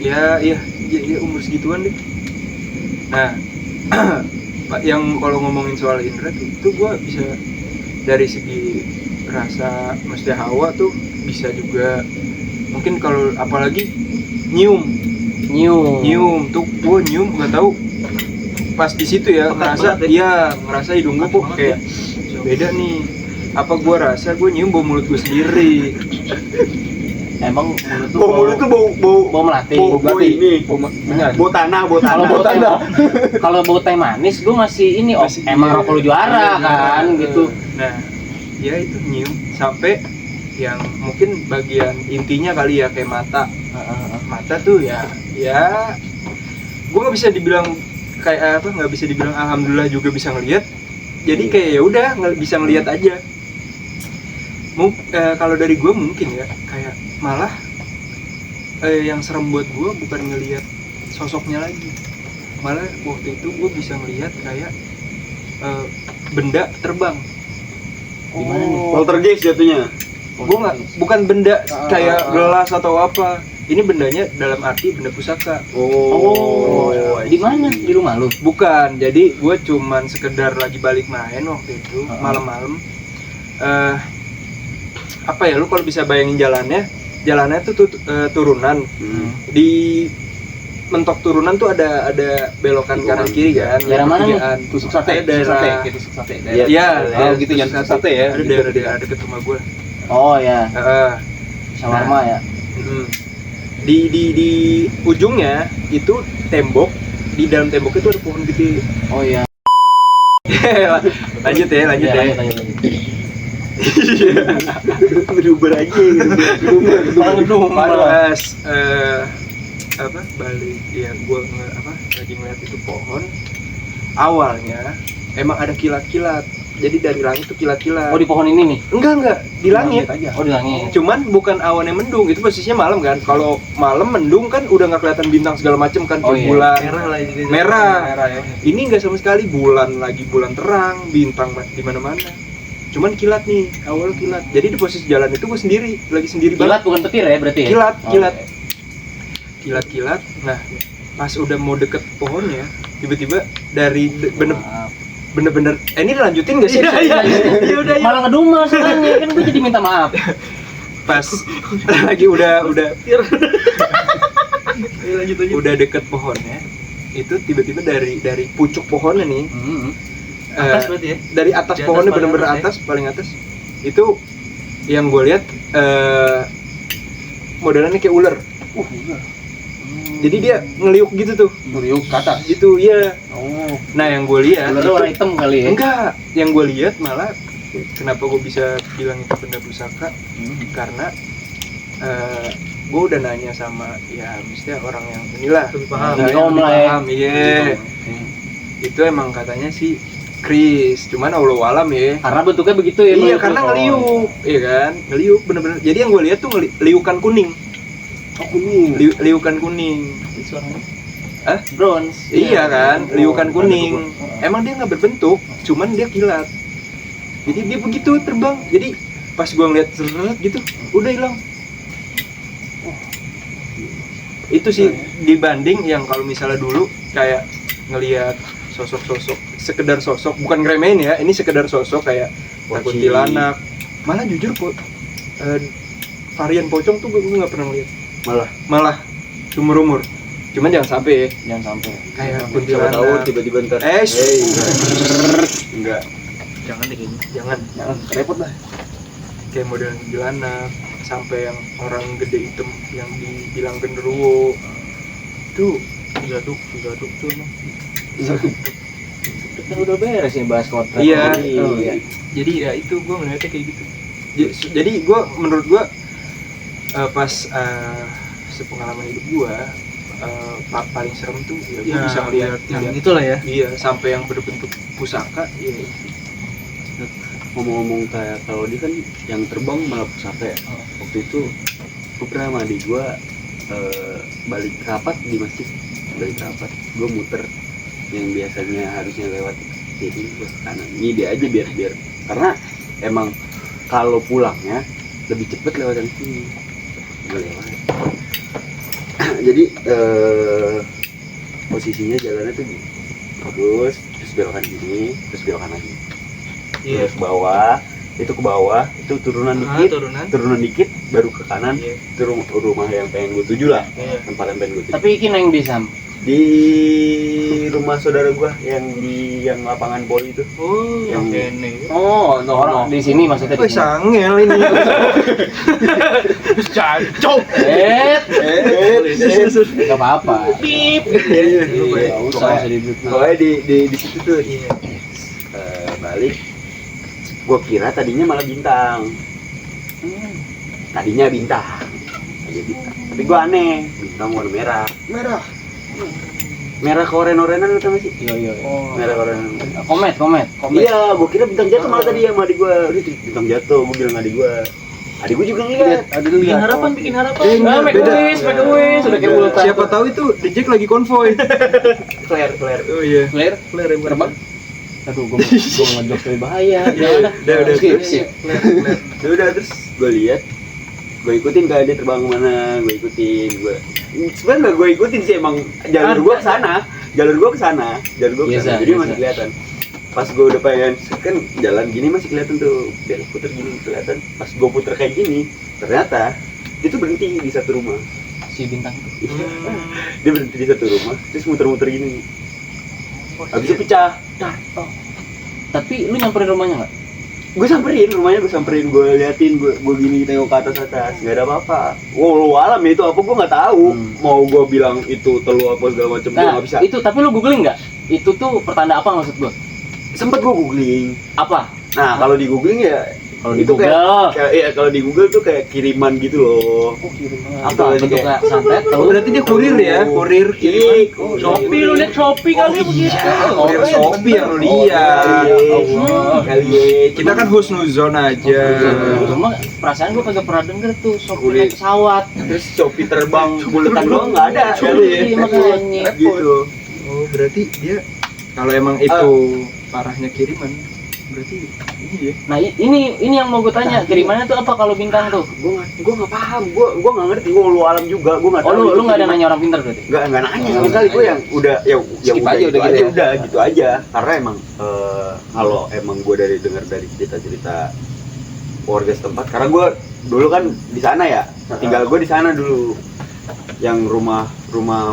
Ya umur segituan deh. Nah, Pak, yang kalau ngomongin soal Indra tuh gua bisa dari segi rasa mesti hawa tuh bisa juga mungkin kalau apalagi nyium tuh gua nyium nggak tahu pas di situ ya ngerasa ngerasa hidung gua kok kayak beda nih, apa gua rasa gua nyium bau mulut gua sendiri. emang mulut tuh Bau mulut tuh bau melati. bau ini. Bau tanah. Kalau kalau bau teh manis gue masih ini emang rokok lu juara kan gitu. Nah, ya itu nyium sampai yang mungkin bagian intinya kali ya kayak mata tuh ya gue nggak bisa dibilang kayak apa, nggak bisa dibilang alhamdulillah juga bisa ngelihat, jadi kayak ya udah bisa ngelihat aja. Kalau dari gue mungkin ya kayak malah yang serem buat gue bukan ngelihat sosoknya lagi, malah waktu itu gue bisa ngelihat kayak benda terbang. Gimana nih? Poltergeist jatuhnya. Gue nggak, bukan benda kayak gelas atau apa, ini bendanya dalam arti benda pusaka. Di mana? Di rumah lu? Bukan, jadi gue cuman sekedar lagi balik main waktu itu malam-malam. Apa ya, lu kalau bisa bayangin jalannya tuh turunan. Di mentok turunan tuh ada belokan kanan kiri kan. Daerah mana nih? Tusuk sate, Daerah tusuk sate. ya gitu yang tusuk sate ya. Ada daerah deket rumah gue. Oh ya, shawarma ya. Di ujungnya itu tembok, di dalam tembok itu ada pohon gede. Oh iya. lanjut ya. Lanjut. Berubah aja Pas balik ya gue lagi ngeliat itu pohon. Awalnya emang ada kilat-kilat, jadi dari langit tuh kilat-kilat. Oh di pohon ini nih? Enggak di langit. Oh di langit. Cuman bukan awan yang mendung, itu posisinya malam kan. Kalau malam mendung kan udah nggak kelihatan bintang segala macem kan, kayak bulan merah. Ya. Ini nggak sama sekali, bulan terang, bintang di mana-mana. Cuman kilat nih, awal kilat. Jadi di posisi jalan itu gue lagi sendiri Kilat banget. bukan petir ya berarti ya? Kilat. Nah, pas udah mau deket pohonnya, tiba-tiba dari bener-bener ini lanjutin gak sih? Iya udah. Malah ngedumel soalnya kan gue jadi minta maaf. Pas lagi udah udah deket pohonnya, itu tiba-tiba dari pucuk pohonnya nih, Atas berarti ya? dari atas Di pohonnya atas, bener-bener paling atas, paling atas itu yang gue lihat modelannya kayak ular. Jadi dia ngeliuk gitu tuh. Ngeliuk ke atas. Gitu, iya. Oh. Nah, yang gue lihat Ularnya warna hitam kali ya? enggak, yang gue lihat malah kenapa gue bisa bilang itu benda pusaka, karena gue udah nanya sama ya mestinya orang yang inilah Lebih paham. yang Om lah ya. paham, iya. Itu emang katanya sih Kris, cuman Allah alam ya. Karena bentuknya begitu ya? Iya, menurut karena lu? ngeliuk, iya kan, ngeliuk bener-bener. Jadi yang gue lihat tuh liukan kuning. Oh, kuning. Liukan kuning. Suaranya bronze. Iya kan, liukan kuning. Emang dia nggak berbentuk, cuman dia kilat. Jadi dia begitu terbang. Jadi pas gua ngeliat seret gitu, udah hilang. Itu sih dibanding yang kalau misalnya dulu kayak ngelihat sosok-sosok, sekedar sosok, bukan ngeremehin ya, ini sekedar sosok kayak kuntilanak. Malah jujur kok varian pocong tuh gue nggak pernah ngeliat. Malah umur cuman jangan sampai ya, Jangan sampai. kayak Siapa kuntilanak. tahu tiba-tiba ntar enggak. Jangan deh kayaknya. Jangan Repot lah. kayak model kuntilanak, sampai yang orang gede hitam yang dibilang genderuwo itu Jaduk tuh emang. Kan udah beres nih bahas kontrak. Iya. Oh, iya. jadi ya itu gue ngeliatnya kayak gitu. Jadi gue menurut gue pas sepengalaman hidup gue paling serem tuh ya gue bisa ngeliat yang itulah ya. iya, sampai yang berbentuk pusaka ya. Ngomong-ngomong kayak kalau dia kan yang terbang malah pusaka ya. Waktu itu gue pernah sama adik gue balik rapat di masjid, gue muter yang biasanya harusnya lewat kiri gue ke kanan, ini dia aja biar karena emang kalau pulangnya lebih cepet lewat yang sini, gue lewat. Jadi posisinya jalannya tuh gini, terus belokan gini, terus belokan lagi. Iya. Terus ke bawah, itu turunan dikit, turunan dikit, baru ke kanan. Iya. Itu rumah yang pengen gue tuju lah, Iya. tempat yang pengen gue tuju. Tapi iki neng di Sam. Di rumah saudara gua yang di lapangan poli itu. Oh, Yang- kene. Oh, no, Orang no. di sini maksudnya Wih, di sini. sangel ini. Jancok. Enggak apa-apa. Pip. Enggak usah dibut. Pokoknya di situ tuh balik. Gua kira tadinya malah bintang. Tadinya bintang. Tapi gua aneh, bintang warna merah. Merah keoren-orenan lu tau gak sih? Iya. Merah keorenan. Komet. Iya, gua kira bintang jatuh malah tadi sama adik gua. Udah bintang jatuh, gua bilang adik gua. Adik gua juga ngeliat. Bikin harapan, bikin harapan. Ah, make a wish, sudah kayak bulutan. Siapa tahu itu The Jack lagi konvoy. Flare. Oh iya. Flare terbang. Aduh, gua ngejok lebih bahaya. Udah Skip. Ya udah terus gua lihat, gua ikutin kan dia terbang kemana, gua ikutin. Sebenarnya nggak gua ikutin sih, emang jalur gua kesana. Biasa, Jadi biasa. masih kelihatan. Pas gua udah pengen kan jalan gini masih kelihatan tuh, belok puter gini kelihatan. Pas gua puter kayak gini, ternyata itu berhenti di satu rumah. Si bintang itu. Dia berhenti di satu rumah, terus muter-muter gini. Habis itu pecah. Tapi lu nyamperin rumahnya enggak? Gue samperin, gue liatin, gue gini tengok ke atas, nggak ada apa-apa. Walau alam ya itu apa gue nggak tahu. Mau gue bilang itu telu apa segala macam, gue Nah, nggak bisa. itu tapi lu googling nggak? Itu tuh pertanda apa maksud gua? Sempet gue googling. Apa? Nah kalau di googling ya Kalau di itu Google. iya kalau di Google tuh kayak kiriman gitu loh. Apa Itu bentuknya santet Oh, tuh? berarti dia kurir ya, kurir kiriman. Shopee, lu liat Shopee kali ya begitu. Kurir Shopee yang lu lihat. Kali Kita kan husnuzon aja. Cuma perasaan gua kagak pernah denger tuh Shopee Kulit. naik pesawat. terus Shopee terbang buletan doang nggak ada. Iya, makanya. Gitu. Oh, berarti dia kalau emang itu parahnya kiriman, berarti ini ya. Nah, ini yang mau gue tanya, kirimannya tuh apa kalau bintang tuh? Gue nggak paham, gue nggak ngerti, gue lu alam juga, gue nggak Oh, tahu. lu nggak ada nanya orang pintar berarti? nggak nanya sama sekali. Gue yang udah Skip aja, gitu udah gitu ya. udah gitu aja. Karena emang kalau emang gue dengar dari cerita warga setempat, karena gue dulu kan di sana ya, tinggal gue di sana dulu, yang rumah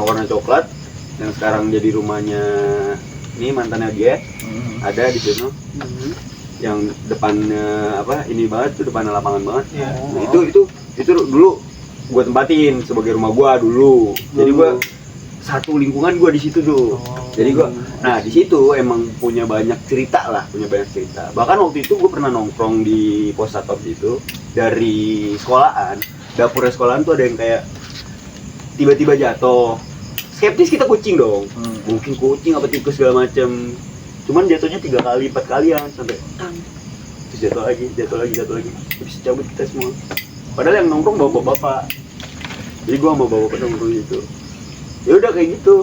warna coklat, yang sekarang jadi rumahnya ini mantannya dia, ada di situ. Yang depannya apa ini banget tuh, depannya lapangan banget. Nah, itu dulu gua tempatin sebagai rumah gua dulu. Jadi gua satu lingkungan gua di situ tuh. Jadi gua nah di situ emang punya banyak cerita. Bahkan waktu itu gua pernah nongkrong di pos satpam itu dari sekolahan. Dapurnya sekolahan tuh ada yang kayak tiba-tiba jatuh. Skeptis kita kucing dong. Mungkin kucing apa tikus segala macem. Cuman jatuhnya 3 kali 4 kalian sampai tang, terus jatuh lagi habis cabut kita semua, padahal yang nongkrong bapak-bapak. Jadi gua sama bapak nongkrong gitu, ya udah kayak gitu.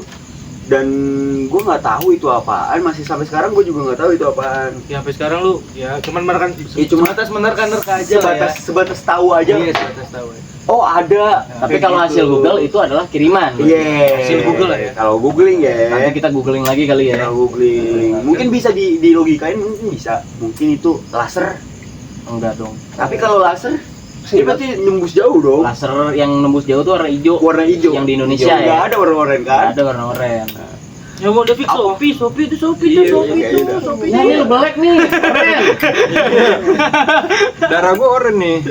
Dan gua nggak tahu itu apaan, masih sampai sekarang gua juga nggak tahu itu apaan. Ya sampai sekarang lu ya cuman menerkan cuma sebatas menerka-nerka aja lah ya. sebatas tahu aja. Iya, sebatas tahu aja. Oh ada. Tapi Kayak kalau gitu. hasil Google itu adalah kiriman. Iya. Hasil Google lah ya. Kalau googling ya. Nanti kita googling lagi kali ya. Kalau googling mungkin bisa dilogikain, mungkin bisa. Mungkin itu laser. Enggak dong. Tapi kalau laser, dia berarti nembus jauh dong. Laser yang nembus jauh tuh warna hijau. Warna hijau. Yang di Indonesia Nggak ya. ada warna oranye kan? Ada warna oranye. Ya mau David Shopee Iya, tuh. iya, Shopee Nah, ini lu black nih. Keren. Darah gua oren nih.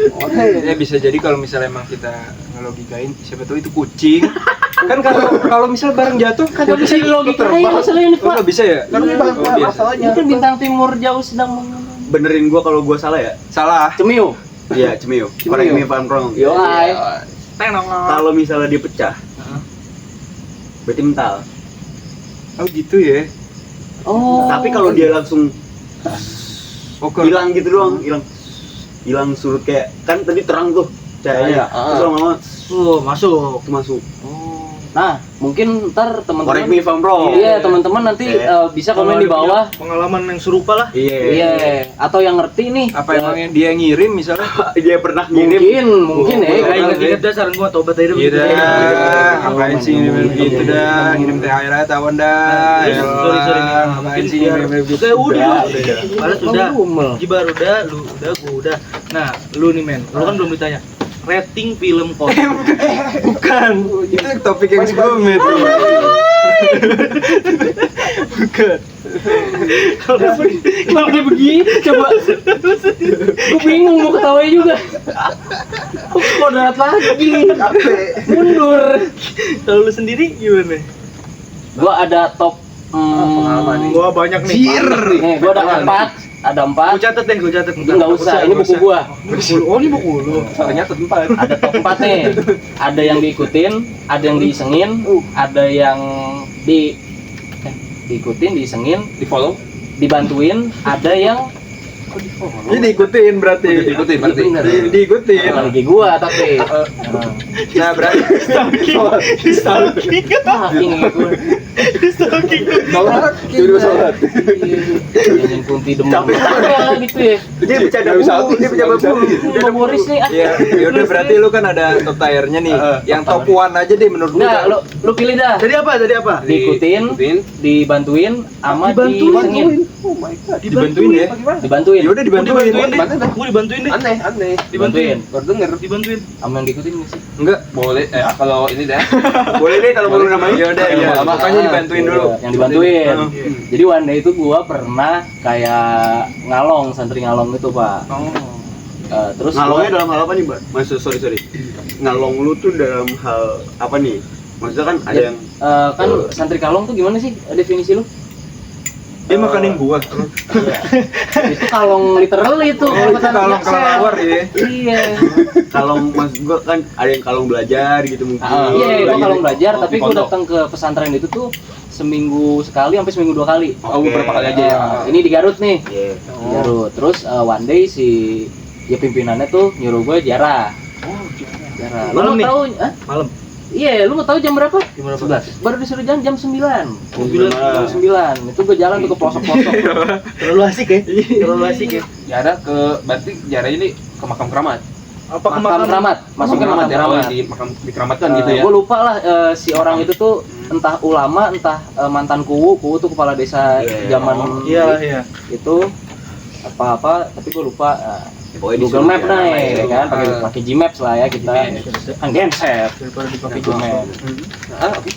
Ya bisa jadi kalau misalnya emang kita ngelogikain, siapa tahu itu kucing. Kan kalau misal barang jatuh Kagak bisa dilogikain masalah ini, Oh, Pak. nggak bisa ya? Kan Iya, oh, biasa. masalahnya. Itu bintang timur jauh sedang Benerin gua kalau gua salah ya. Salah. cemiu. Iya, cemil. Correct me if I'm wrong. Yo, hai. Kalau misalnya dia pecah, berarti mental. Oh gitu ya. Oh. Tapi kalau dia langsung Oke. hilang gitu doang, hilang surut kayak kan tadi terang tuh cahayanya. Terus lama-lama masuk. itu masuk. Nah, mungkin ntar Correct me teman-teman if I'm wrong. iya, teman-teman nanti bisa komen di bawah. Pengalaman yang serupa lah. Iya, atau yang ngerti nih. Apa emang yang dia ngirim misalnya? Dia pernah ngirim. Mungkin ya. Kayak inget-inget dah saran gua tobat aja Iya begitu. dah, ngapain sih ngirim gitu dah, ngirim THR aja tawan dah. Sorry Elah, ngapain mungkin sih biar ngirim gitu? kayak udah. Balas udah. Ngumel. Jibar udah, lu udah, gua udah. Nah, lu nih men, lu kan belum ditanya. rating film horor. Bukan, itu topik yang sebelumnya itu. Bukan. Kenapa dia begini? Coba. Gue bingung mau ketawa juga. Kok kodrat lagi? Mundur. Kalau lu sendiri gimana? Gua ada top Gua banyak nih. nih, gua ada 4. Ada 4. Gua catat deh, gua catat. Enggak usah, ini buku gua. Oh, ini buku lu. Soalnya tempat. Ada top 4 nih. Ada yang diikutin, ada yang diisengin, ada yang diikutin, diisengin, Di follow. dibantuin, ada yang Ini diikutin berarti. Diikutin berarti. Bener. Diikutin. lagi gua tapi Nah, berarti Stalking. ini gua Sholat. Tiba-tiba sholat. yang kunti demam gitu ya. Dia bercanda mulu, dia bercanda mulu. Bang Boris nih ya yaudah berarti lu kan ada top tier-nya nih. Yang top 1 aja deh menurut Nah, gua. lu pilih dah. Tadi apa? Diikutin, dibantuin, sama Dibantuin. disengin. Oh my god. Dibantuin ya. Dibantuin. Ya udah dibantuin. Bantuin dah. Gua dibantuin deh. Aneh. Dibantuin. Baru denger. Dibantuin. Sama yang diikutin nggak sih? Enggak. Boleh. Kalau ini dah. Boleh deh kalau belum namanya. Ya udah ya. Makanya dibantuin dulu. Yang dibantuin. Heeh. Jadi one day itu gua pernah kayak ngalong, santri ngalong gitu, Pak. Terus Ngalongnya dalam hal apa nih, Mbak? Maksud sorry. Ngalong lu tuh dalam hal apa nih? Maksudnya kan ada yang kan santri kalong tuh gimana sih definisi lu? Dia makanin gua. Itu kalong literal itu. Oh, itu kalong kelawar ya. Iya. kalau maksud gua kan ada yang kalong belajar gitu mungkin. Iya, gua kalong belajar, Oh, tapi di gua pondok. datang ke pesantren itu tuh seminggu sekali sampai seminggu 2 kali. Oh, beberapa kali aja ya. Ini di Garut nih. Iya. Di Garut. Terus one day si pimpinannya tuh nyuruh gue jarah. Jarah. Lu Malam mau nih? tahu? Hah? Malam. Iya, lu mau tahu jam berapa? Jam berapa? 11. Baru disuruh jalan jam 9. Mobil. Jam 9. Itu gue jalan tuh ke pelosok-pelosok. Terlalu asik ya. Terlalu asik ya. Jarak ke berarti jaraknya ini ke makam keramat. Apa ke Makam keramat. Masuknya makam ya, keramat. di makam dikeramatkan gitu ya. Gue lupa lah si orang itu tuh entah ulama, entah mantan kuwu tuh kepala desa Iya. zaman Iya. itu apa tapi gue lupa. Pokoknya Google disuruh Map jalan. nih kan pakai Gmaps lah ya kita kan genset Daripada pakai dipakai Gmaps Oke.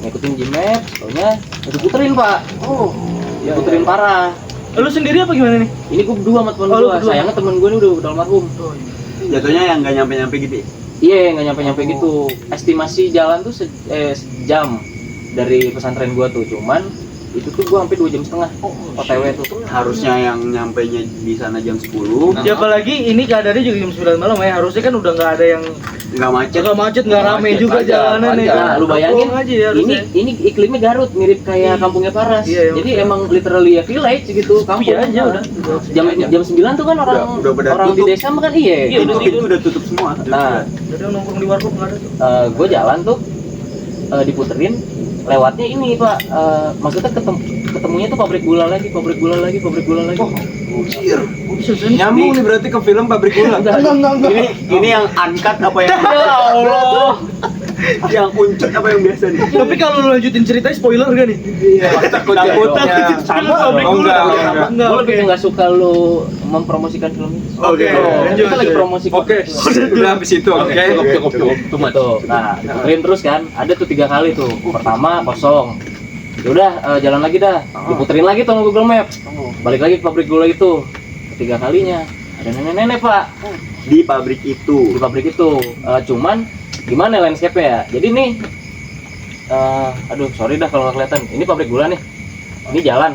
ngikutin Gmaps pokoknya itu puterin pak puterin parah. Lu sendiri apa gimana nih? Ini gue berdua sama temen Oh, lu gue, berdua? sayangnya temen gue ini udah almarhum. Jatuhnya yang nggak nyampe gitu ya? Iya nggak nyampe gitu. Estimasi jalan tuh sejam dari pesantren gue tuh, cuman itu tuh gue sampai 2,5 jam OTW tuh. Harusnya yang nyampenya di sana jam 10. Ya apalagi ini keadaannya juga jam 9 malam ya. Harusnya kan udah nggak ada yang Nggak macet. nggak macet, nggak rame Macet, juga lancar, jalanan nih. lancar. Nah, lu bayangin Tolong aja ya harusnya. ini iklimnya Garut mirip kayak kampungnya Paras. Iya, Jadi iya. emang literally ya village gitu, kampung Iya aja udah. Jam 9 tuh kan orang Udah pada orang di tutup. desa mah kan iya. Iya, gitu. udah Itu udah tutup semua. Nah, Jadi nongkrong di warkop nggak ada tuh. gue jalan tuh diputerin lewatnya ini Pak, maksudnya ketemunya tuh pabrik gula lagi. Nyambung nih berarti ke film Pabrik Gula. Ini yang uncut apa yang Ya Allah. yang uncut apa yang biasa nih? Tapi kalau lu lanjutin ceritanya spoiler gak nih? Takutnya Sama Oh, enggak. Gue lebih nggak suka lu mempromosikan film itu. Oke, lanjut. Kita lagi promosi kok. Oke, udah habis itu oke. Cukup. Too much. Tuh, nah diputerin terus kan, ada tuh 3 kali tuh. Pertama kosong. Yaudah jalan lagi dah, diputerin lagi tuh sama Google Maps. Balik lagi ke pabrik gula itu. Ketiga kalinya ada nenek-nenek Pak Di pabrik itu. di pabrik itu. Cuman gimana landscape-nya ya? Jadi nih, aduh sorry dah kalau nggak kelihatan. Ini pabrik gula nih. Ini jalan.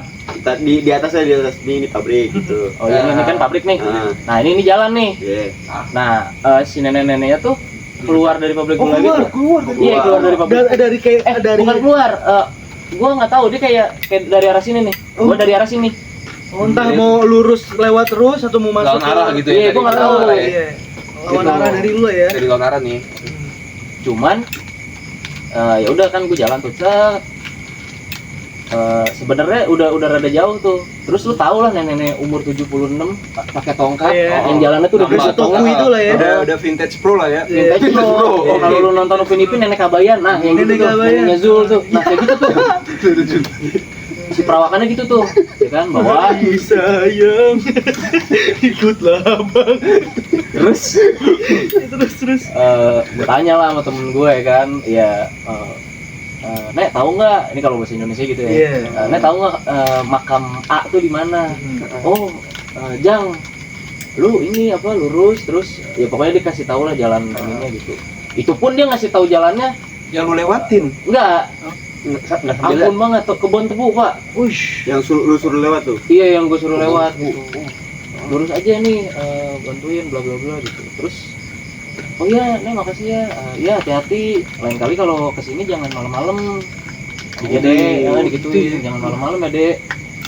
Di atasnya di atas ini pabrik gitu. Oh ini kan pabrik nih. Ah. Nah ini jalan nih. Iya. Nah si nenek-neneknya tuh keluar dari pabrik gula gitu. keluar. Iya keluar dari pabrik. Dari kayak dari Bukan keluar. Gua nggak tahu dia kayak dari arah sini nih. Gua dari arah sini. entah mau lurus lewat terus atau mau masuk Lawan arah gitu ya. Iya, dari gua nggak lawan tahu. arah ya. Iya. Lawan Gitu. arah dari lu ya. Dari lawan arah nih. Cuman ya udah kan gue jalan tuh set. Sebenarnya udah rada jauh tuh. Terus lu tau lah nenek-nenek umur 76 pakai tongkat, Iya. yang jalannya tuh udah Nambah besar Toku tongkat. itu lah ya. Udah vintage pro lah ya. Vintage bro. Oh, kalau lu nonton Upin Ipin nenek Kabayan, nah yang gitu Nenek tuh, Kabayan. neneknya Zul tuh. Nah kayak gitu tuh. si perawakannya gitu tuh, ya kan, bawa sayang ikutlah bang. terus terus gue tanya lah sama temen gue ya kan, ya Nek tahu nggak, ini kalau bahasa Indonesia gitu ya, Iya. Nek tahu nggak makam A tuh di mana? Oh, Jang, lu ini apa lurus terus ya pokoknya dikasih tahu lah jalan ininya gitu. Itu pun dia ngasih tahu jalannya Yang lu lewatin. enggak Nggak sambil ampun banget tuh, kebun tebu Pak. Yang lu suruh lewat tuh. Iya yang gue suruh lewat gitu. Lurus aja nih, bantuin bla bla bla gitu. Terus oh iya, nih makasih ya. Iya hati-hati. Lain kali kalau kesini jangan malam-malam. Iya deh, digituin. Jangan malam-malam ya dek.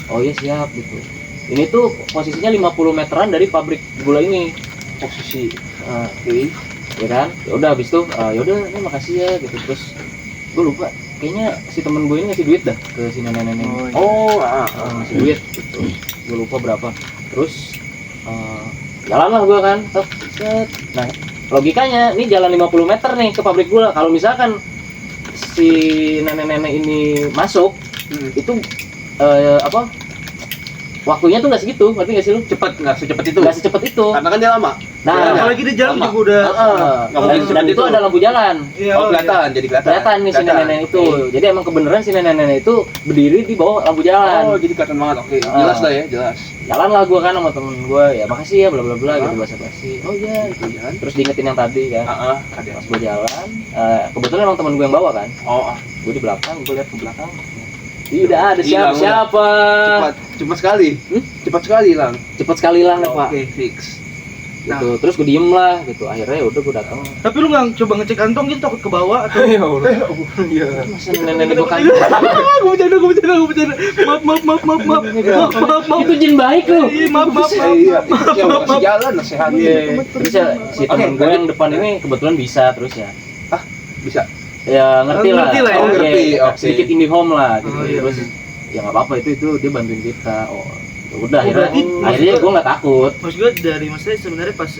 Oh iya siap gitu. Ini tuh posisinya 50 meteran dari pabrik gula ini. posisi. Oke. Ya kan? Ya udah habis itu ya udah nih makasih ya gitu. Terus gue lupa kayaknya si temen gue ini ngasih duit dah ke si nenek-nenek ini. Ngasih duit gitu. Gue lupa berapa. Terus jalan lah gue kan. Set. Nah, logikanya nih jalan 50 meter nih ke pabrik gula. Kalau misalkan si nenek-nenek ini masuk, itu apa? Waktunya tuh nggak segitu, ngerti nggak sih lu? Cepet, nggak secepat itu. Nggak secepat itu. Karena kan dia lama. Nah, apalagi di jalan Lama. juga udah Nggak mungkin dan seperti itu itu. ada lampu jalan. iya, Oh, kelihatan, jadi kelihatan. Kelihatan nih si nenek-nenek itu. Jadi emang kebenaran si nenek-nenek itu berdiri di bawah lampu jalan. Oh, jadi kelihatan banget. Oke, jelas lah ya, jelas. Jalan lah gua kan sama temen gua, ya makasih ya bla bla bla gitu basa-basi. Oh iya gitu. Jalan. Terus diingetin yang tadi kan. Ada. Pas gua jalan, kebetulan emang temen gua yang bawa kan. Oh, Gua di belakang, gua lihat ke belakang. Tidak ada Hilang, siapa. cepat sekali. Cepat sekali, Lang. Cepet sekali lah Pak. Oke, fix. Gitu. Terus gua diem lah gitu. Akhirnya ya udah gua datang. tapi lu nggak coba ngecek kantong gitu takut ke bawah atau Ya Allah. Iya. Masa nenek-nenek gua kan. gue bercanda maaf Itu jin baik lu. Iya, maaf Iya, ya kasih jalan nasihat. Terus ya si temen gue yang depan ini kebetulan bisa terus ya. Bisa. Ya ngerti lah. Ngerti lah ya. Oh, ngerti, oke. Sedikit IndiHome lah gitu. Oh, iya. Terus ya nggak apa-apa itu dia bantuin kita. Oh, ya udah Oh, berarti akhirnya gue nggak takut. maksud gue dari maksudnya sebenarnya pas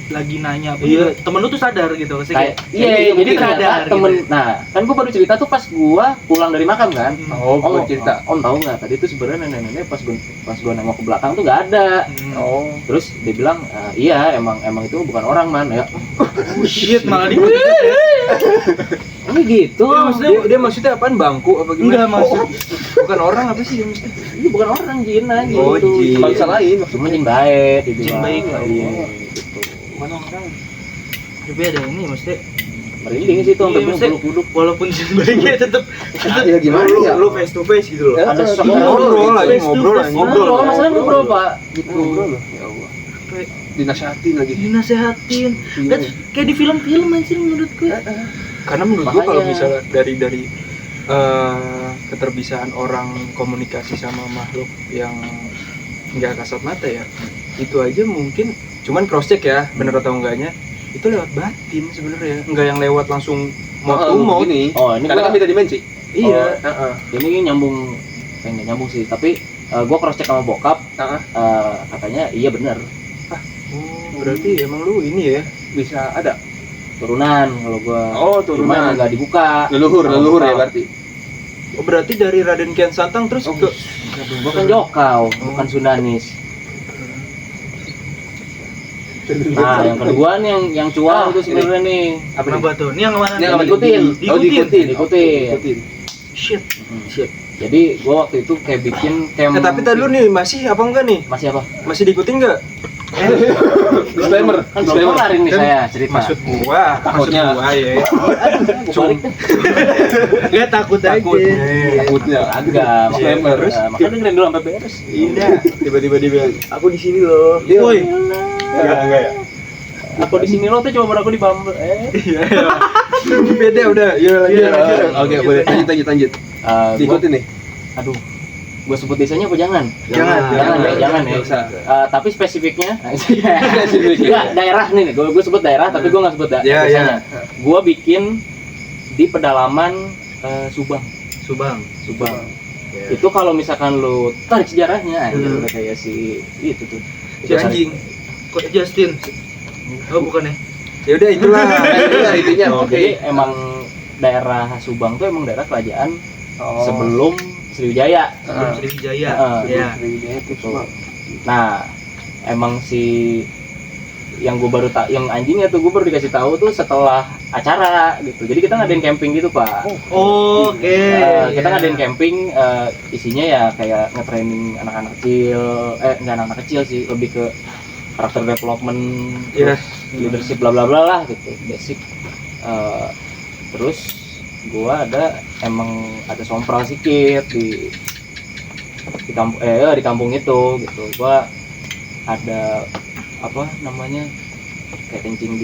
lagi nanya apa Iya. temen lu tuh sadar gitu maksudnya Kayak, kayak iya, jadi mungkin ternyata sadar temen, gitu. nah kan gue baru cerita tuh pas gue pulang dari makam kan. Oh, gua cerita. Om tahu nggak tadi tuh sebenarnya nenek-nenek pas gue nengok ke belakang tuh nggak ada. Oh, Terus dia bilang, iya emang itu bukan orang man ya. Oh shit malah di Ini gitu. Iya, maksudnya Dia maksudnya apaan, bangku apa enggak gimana? maksud Bukan orang apa sih maksudnya? Ini bukan orang jin aja Oh, gitu. jin. bangsa lain Cuma maksudnya. jin baik gitu. Jin baik, Iya, oh. gitu. Mana orang? tapi ada ini maksudnya Merinding sih tuh Iya, sampai maksudnya- bulu-bulu. walaupun jin baiknya tetep Ya gimana ya? Lu face to face gitu loh. Ada sosok Ngobrol lagi, Face to ngobrol face. lagi. Ngobrol, masalah ngobrol Pak. Gitu. Ngobrol loh. Ya Allah. Dinasihatin lagi. dinasehatin dan kayak di film-film anjir menurut gue Karena menurut gua kalau Makanya. misalnya dari keterbiasaan orang komunikasi sama makhluk yang nggak kasat mata ya, itu aja mungkin cuman cross check ya bener atau enggaknya itu lewat batin sebenarnya, nggak yang lewat langsung mau to mau. Gini. Oh, ini Karena kan gua, beda dimensi. Iya. ini nyambung, nggak nyambung sih, tapi gua cross check sama bokap, katanya iya bener, Oh, berarti emang lu ini ya. Bisa ada. turunan kalau gua. Oh, Cuman turunan. nggak dibuka. Leluhur Sama ya bokap. berarti. Oh, berarti dari Raden Kian Santang terus ke Gua kan Jokau, bukan Sundanis. Nah, yang kedua nih yang cuan tuh sebenarnya nih. Apa kenapa tuh ini yang mana Ini nih? apa? Diikutin. Oh, diikutin. Diikutin. Shit Shit. Jadi gua waktu itu kayak bikin camp. tapi tadi lu nih masih apa enggak nih? Masih apa? Masih diikutin enggak? Disclaimer. Kan belum kelar ini Kan saya cerita. Maksud gua Takutnya. ya. Balik. gak takut aja Takutnya. Agak. Disclaimer. Makanya dengerin dulu sampai beres. Iya. Tiba-tiba dia bilang, "Aku di sini loh." woi Enggak ya. Aku di sini lo tuh cuma aku di Bumble. Beda udah. Ya lagi. Oke, boleh lanjut. Diikutin nih. Aduh. Gue sebut desanya apa jangan? Jangan Jangan ya. Nggak usah. Tapi spesifiknya. Spesifiknya. Enggak, daerah nih. Gue sebut daerah tapi gue nggak sebut Iya, desanya. Gue bikin di pedalaman Subang. Subang Itu kalau misalkan lu tarik sejarahnya, udah kayak si itu tuh. Si anjing. kok Justin oh bukan ya Ya udah itulah. Itulah intinya. Jadi Oke. emang daerah Subang tuh emang daerah kerajaan sebelum Sriwijaya. Sebelum Sriwijaya. Iya. Ya. Gitu. Nah, emang si yang gue baru yang anjingnya tuh gue baru dikasih tahu tuh setelah acara gitu. Jadi kita ngadain camping gitu, Pak. Oke. Kita ngadain camping, isinya ya kayak nge-training anak-anak kecil, nggak anak-anak kecil sih, lebih ke karakter development, terus leadership bla bla bla lah gitu, basic. Terus gua emang ada sompral sedikit di kampung itu gitu. Gua ada apa namanya kayak kencing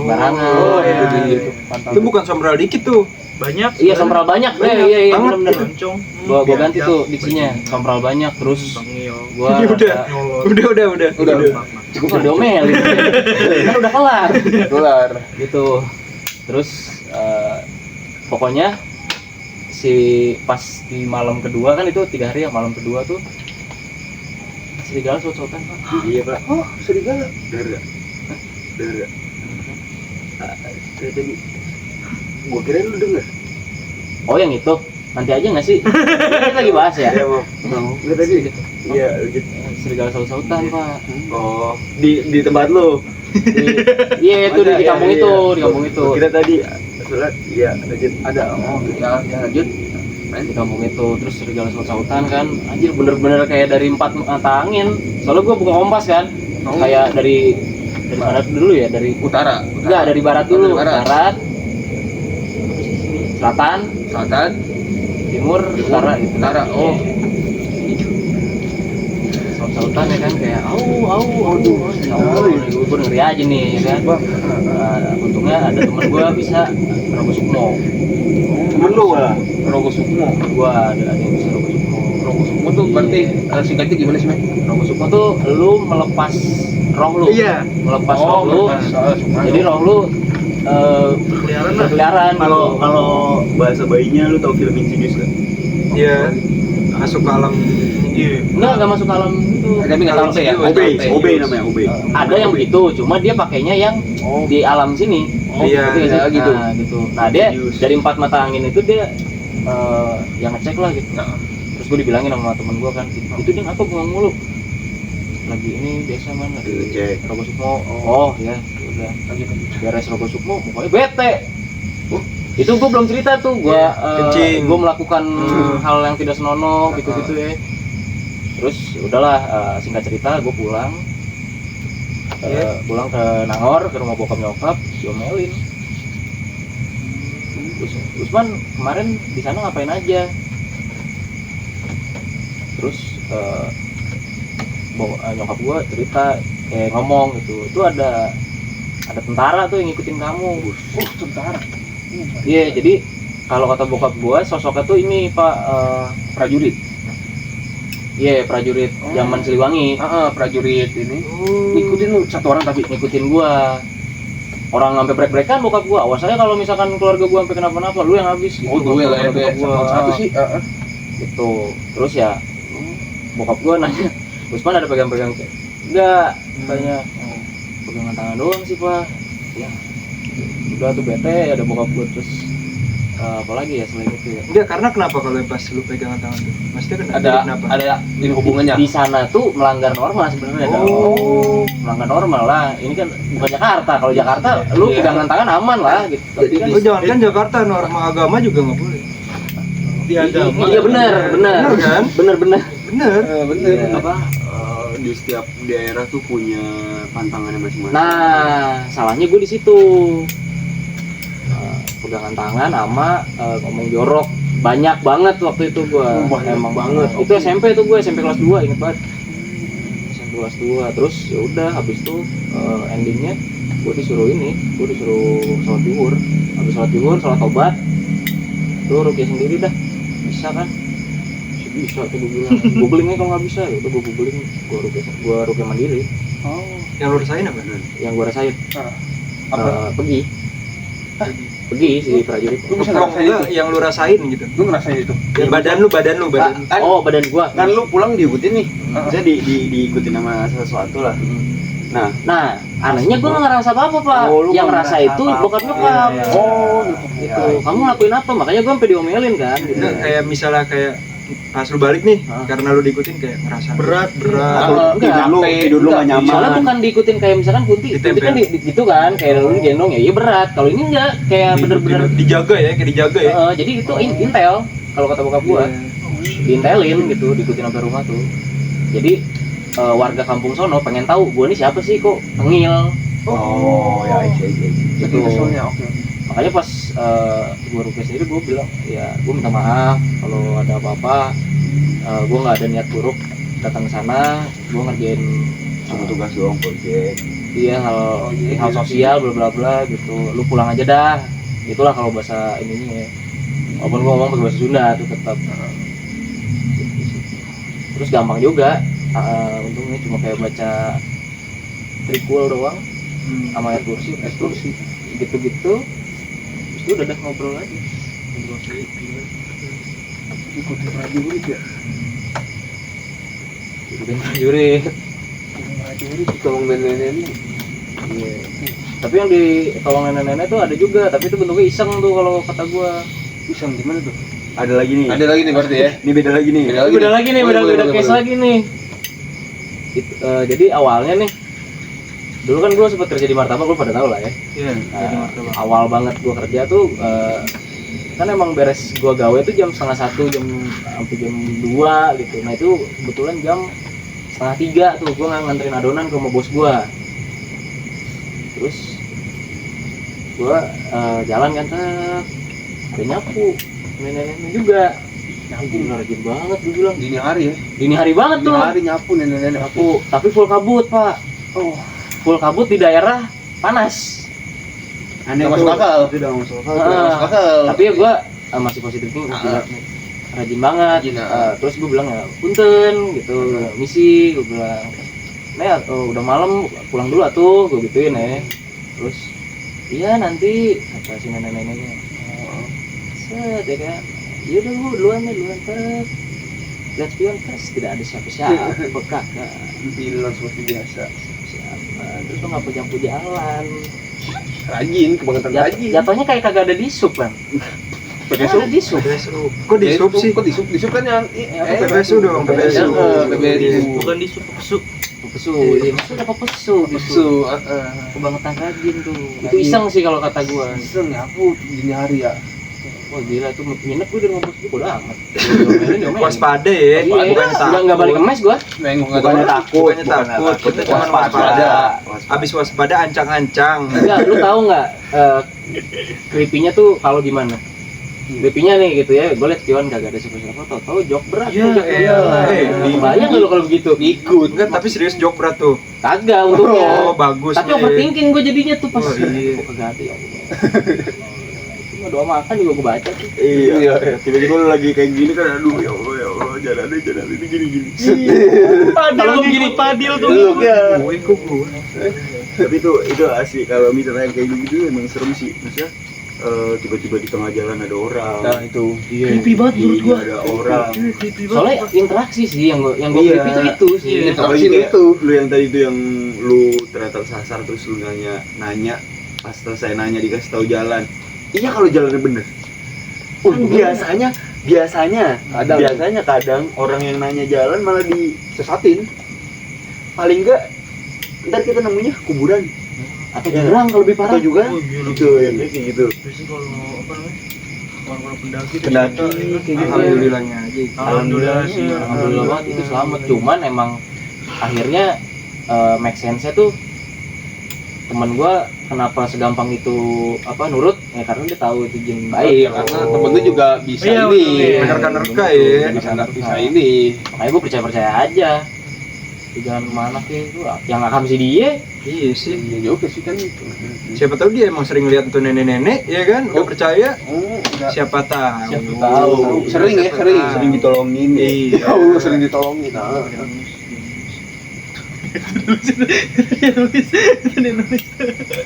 barangan. Gitu. Itu bukan sombral dikit tuh. Banyak. Iya, sompral banyak. Iya, benar-benar. Loncong. Gua ganti tuh diksinya, sompral banyak, terus gua Udah. cukup diomelin. Kan udah kelar gitu. Terus pokoknya pas di malam kedua kan itu 3 hari ya, malam kedua tuh serigala saut-sautan, Pak. Iya, Pak. Oh, serigala. Bener gak? Tadi gua kira lu denger. Oh, yang itu nanti aja nggak sih? Kita lagi bahas ya. Iya, mau. Enggak tadi. Iya, lanjut. Serigala saut-sautan, Pak. Oh, di tempat lu. Iya, itu di kampung itu, di kampung itu. Gua kira tadi soalnya iya, lanjut. Ada. Oh, ya lanjut. Di kampung itu terus serigala saut-sautan kan, anjir bener-bener kayak dari 4 mata angin. Soalnya gua buka kompas kan, kayak dari barat dulu ya, dari Utara. enggak, dari barat dulu. Dari barat. Barat, selatan, timur, utara gitu. Utara. Oh. Saut-sautan ya kan, kayak aduh, ya Allah, gue ngeri aja nih ya kan. Untungnya ada temen gue bisa Rogo Sukmo. Temen lu lah. Rogo Sukmo. Gue ada yang bisa Rogo Sukmo. Rogo Sukmo tuh berarti singkatnya gimana sih, Men? Rogo Sukmo tuh lu melepas roh lu. Iya. Melepas roh lu. Jadi roh lu Berkeliaran lah. berkeliaran. Kalau bahasa bayinya lu tau film Insidious kan? Iya. Masuk ke alam. Iya. Enggak masuk ke alam itu. Tapi nggak tahu ya. OB namanya, OB. Ada yang begitu, cuma dia pakainya yang di alam sini. Iya, Ngerti nggak sih? gitu. Nah, gitu. Nah, dia Serius. dari 4 mata angin itu dia yang ngecek lah gitu. Nah. Terus gue dibilangin sama temen gue kan, itu dia apa bengong mulu. Lagi ini biasa man, lagi Ngecek. Rogo Sukmo. Oh ya, udah. Beres Rogo Sukmo, pokoknya bete. Itu gue belum cerita tuh, gue kencing. gue melakukan hal yang tidak senonoh gitu-gitu ya. Terus udahlah, singkat cerita gue pulang. Pulang ke Nangor, ke rumah bokap nyokap, diomelin. Usman kemarin di sana ngapain aja? Terus nyokap gua cerita, ngomong gitu, itu ada tentara tuh yang ngikutin kamu. Oh, tentara. Iya, jadi kalau kata bokap gua sosoknya tuh ini Pak, Prajurit. iya prajurit zaman Siliwangi. Prajurit ini. Ngikutin lu satu orang tapi Ngikutin gua. Orang sampai break-breakan bokap gua. Awas aja kalau misalkan keluarga gua sampai kenapa-napa, lu yang habis gitu. oh duel lah ya, Bokap gua. satu sih. Gitu. Terus ya bokap gua nanya, Usman ada pegang-pegang cek? Enggak, banyak pegangan tangan doang sih Pak. Ya udah tuh bete, ada bokap gua. Terus apalagi ya selain itu ya, Enggak, karena kenapa kalau pas lu pegangan tangan tuh? Maksudnya kenapa? Ada ini hubungannya. di sana tuh melanggar norma sebenarnya. Oh. Melanggar normal lah, ini kan bukan Jakarta. Kalau Jakarta lu Iya. pegangan tangan aman lah gitu. Tapi kan Oh, jangan kan Jakarta norma agama juga nggak boleh. Di agama. iya benar Benar kan? benar Bener. Bener. Iya. Apa? Di setiap daerah tuh punya pantangannya masing-masing. Nah, salahnya gue di situ. Pegangan tangan sama ngomong jorok banyak banget waktu itu gue. Banyak Emang banget. Itu SMP tuh gue, SMP kelas 2, inget banget. SMP kelas 2. Terus ya udah habis itu endingnya gue disuruh sholat zuhur. Habis sholat zuhur, sholat tobat. Tuh rukyah sendiri dah. Bisa kan? Bisa tuh gue bilang. Googlingnya kalau nggak bisa, ya udah gue googling, gue rukyah mandiri. Oh. Yang lu rasain apa? Yang gue rasain Apa? pergi si prajurit. Lu bisa Oh, ngerasain enggak, itu? yang lu rasain gitu. Lu ngerasain itu? Ya, badan lu. Kan, Oh, badan gua. kan lu pulang diikutin nih. Maksudnya diikutin sama sesuatu lah. Nah, Anehnya gua nggak ngerasa apa-apa Pak. Oh, lu Yang nggak ngerasa ngerasa itu apa-apa. bokap nyokap. Iya, iya. Oh, Gitu. Kamu ngelakuin apa? Makanya gua sampai diomelin kan. Gitu. Enggak, kayak misalnya kayak pas lu balik nih Hah? karena lu diikutin kayak ngerasa berat Enggak. tidur lu nggak nyaman. Soalnya bukan diikutin kayak misalkan Kunti kan gitu kan, kayak lu digendong ya, iya berat. Kalau ini enggak, kayak bener-bener dijaga ya, kayak dijaga ya. jadi itu intel kalau kata bokap gua. Diintelin gitu, diikutin sampai rumah tuh. Jadi warga kampung sono pengen tahu gua nih siapa sih kok tengil. Oh, ya iya. Gitu. Makanya pas gua request itu gua bilang ya gua minta maaf kalau ada apa-apa. Gua nggak ada niat buruk datang ke sana. Gua ngerjain Cuma tugas doang project. iya hal sosial bla bla bla gitu. Lu pulang aja dah. Itulah kalau bahasa ininya ya. Walaupun gua ngomong pakai bahasa Sunda tuh tetap. Terus gampang juga. Untungnya cuma kayak baca trikul doang sama ayat kursi gitu-gitu. Terus itu udah ngobrol lagi. Ikutin prajurit ya. Ikutin prajurit. Tolong nenek-nenek ini. Iya. Tapi yang di tolong nenek-nenek tuh ada juga, tapi itu bentuknya iseng tuh kalau kata gua. Iseng gimana tuh? Ada lagi nih. Ada lagi nih berarti ya. Ini beda lagi nih. Beda lagi nih, beda case lagi nih. Jadi awalnya nih, dulu kan gue sempat kerja di martabak, lu pada tahu lah ya. iya jadi martabak Awal banget gue kerja tuh, kan emang beres gue gawe tuh jam 12:30, sampai jam 2 gitu. Nah itu kebetulan jam 2:30 tuh gue nganterin adonan ke rumah bos gue. Terus gue jalan kan, ada nyapu, nenek-nenek juga. Nyapu rajin banget gue bilang. Dini hari ya. Dini hari banget Dini tuh. hari nyapu nenek-nenek Nyapu, tapi full kabut pak. Oh, Full kabut di daerah panas. Aneh nggak masuk tuh. akal. Itu udah nggak masuk akal. Nggak masuk akal. Tapi ya gue masih positif nih, rajin banget. Rajin, Terus gue bilang ya punten gitu, misi gue bilang. Nah udah malam pulang dulu atuh, gue gituin ya. Terus iya nanti kata si nenek-neneknya. Set ya kan. Iya udah lu duluan tet. Lihat spion tes tidak ada siapa-siapa kakak. Bilang seperti biasa. Siapa? Terus lo nggak punya jalan. Rajin, kebangetan rajin. Jatuhnya kayak kagak ada di sub kan? PPSU. Ada di sub. Kok di sub sih? Kok di sub? Di sub kan yang PPSU dong, PPSU. PPSU. bukan di sup Pesu, iya maksudnya apa pesu? PPSU. Kebangetan rajin tuh. Itu iseng sih kalau kata gua. Iseng nyapu dini hari ya. Wah gila tuh nginep gua di rumah bos gua udah amat. Waspada ya, Iya, bukan nggak balik ke mes gua. Nengok nggak Bukannya tahu. takut, Bukannya takut, kita cuma waspada. Abis waspada ancang-ancang. Enggak, lu tahu nggak creepy-nya tuh kalau gimana? Creepy-nya nih gitu ya, gue liat Kion kagak ada siapa-siapa, tau jok berat Ya, tuh, jok elah. Bayang nggak lu kalau begitu? Ikut. Enggak, tapi serius jok berat tuh. Kagak untungnya. Oh, bagus. Tapi nih. overthinking gue jadinya tuh pas. Oh, iya. Kok kagak ada ya Allah. Cuma doa makan juga gue baca tuh. Iya. Tiba-tiba lu lagi kayak gini kan, aduh ya Allah, jangan ini gini. Padil ngikut Padil tuh Lu ya. Gue kok gue. Tapi itu asli kalau misalnya kayak gitu emang serem sih. Maksudnya tiba-tiba di tengah jalan ada orang. Nah itu. creepy banget menurut Ini gua ada orang. creepy banget Soalnya interaksi sih yang gue Iya. creepy itu sih. Iya. Interaksi Apalagi kayak itu. lu yang tadi itu yang lu ternyata sasar terus lu nanya pas selesai nanya dikasih tahu jalan. Iya kalau jalannya bener. Biasanya kadang orang yang nanya jalan malah disesatin. Paling enggak ntar kita nemunya kuburan Atau jurang kalau lebih parah. atau juga Oh, iya, gitu ya kayak gitu. biasanya kalau apa namanya orang-orang pendaki Pendaki, kayak gitu. Alhamdulillahnya aja. Alhamdulillah sih Alhamdulillah banget itu selamat. Cuman emang akhirnya make sense-nya tuh teman gue kenapa segampang itu nurut ya karena dia tahu itu jin baik. Karena temen lu juga bisa Iya, ini. betul. Menerka-nerka ya. Bisa ini. Makanya gue percaya aja. Jangan kemana ke itu yang akan si dia. Iya sih. Iya juga sih kan. Siapa tahu dia emang sering lihat tuh nenek-nenek, ya kan? Udah percaya? Oh, enggak. Siapa tahu. Siapa tahu. Sering ya, sering. Sering ditolongin. Iya. Oh, sering ditolongin. Nah.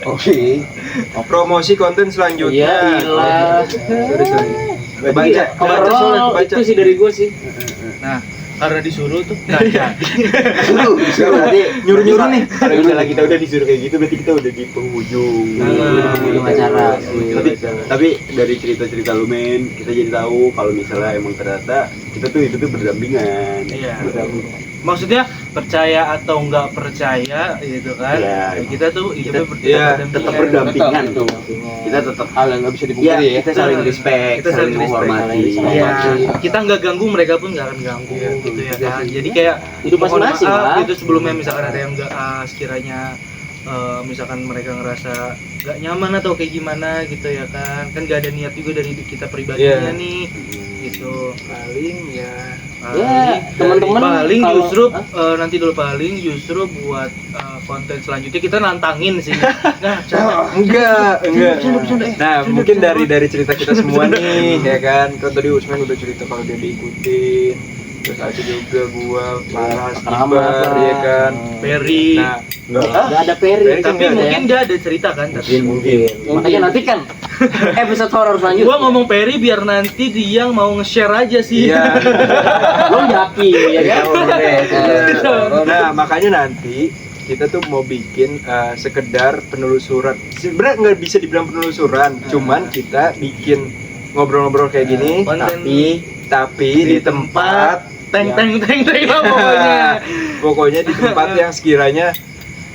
Oke. Promosi konten selanjutnya. Iya, ilah. Sorry. Baca, Overall baca. itu sih dari gue sih. Nah, karena disuruh tuh nggak jadi. Berarti nyuruh nih. Kalau misalnya kita udah disuruh kayak gitu, berarti kita udah di penghujung. Penghujung acara. Tapi dari cerita-cerita lu men, kita jadi tahu kalau misalnya emang ternyata kita tuh hidupnya berdampingan. Iya. Maksudnya percaya atau nggak percaya gitu kan? Ya, Kita tuh hidupnya tetap berdampingan Betul. Kita tetap Hal yang nggak bisa dipungkiri ya. kita saling respect, Kita saling menghormati. Iya, kita nggak ganggu, mereka pun nggak akan ganggu gitu ya kan. Jadi kayak Hidup mohon masing-masing maaf lah. gitu sebelumnya misalkan ada yang nggak sekiranya misalkan mereka ngerasa nggak nyaman atau kayak gimana gitu ya kan nggak ada niat juga dari kita pribadinya Iya. nih gitu Paling ya Ya, teman-teman paling kalau- justru nanti dulu paling justru buat konten selanjutnya kita nantangin sih nah enggak. Nah, mungkin dari cerita kita semua nih ya kan. Kan tadi Usman udah cerita kalau dia diikutin. Terus ada juga gua Paras, Ibar ya kan. Perry Nah, Nggak ada Peri. Peri kan tapi nggak ada mungkin dia ada cerita kan tapi Mungkin. Makanya nantikan episode horor selanjutnya. gua ngomong Perry biar nanti dia mau nge-share aja sih iya. Lo yakin ya kan? Nah, makanya nanti kita tuh mau bikin sekedar penelusuran. Sebenarnya nggak bisa dibilang penelusuran, cuman kita bikin ngobrol-ngobrol kayak gini, Konten tapi di tempat teng lah pokoknya pokoknya di tempat yang sekiranya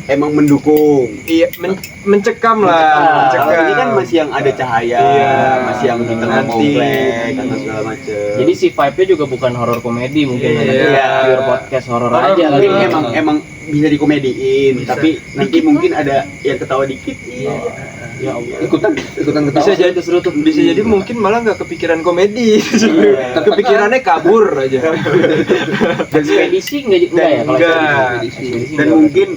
Emang mendukung. iya mencekam lah, mencekam. Ini kan masih yang ada cahaya, Iya. masih yang di tengah Nanti. komplek atau segala macem. Jadi si vibe-nya juga bukan horor komedi mungkin Iya. ya. Pure podcast horor Horor aja. mungkin kali. emang bisa dikomediin, Bisa. tapi nanti mungkin ada yang ketawa dikit. Iya. Ya Allah. Ikutan ketawa. Bisa jadi seru tuh. bisa jadi mungkin malah nggak kepikiran komedi, kepikirannya kabur aja. Ekspedisi enggak ya kalau Enggak. ekspedisi Dan enggak. mungkin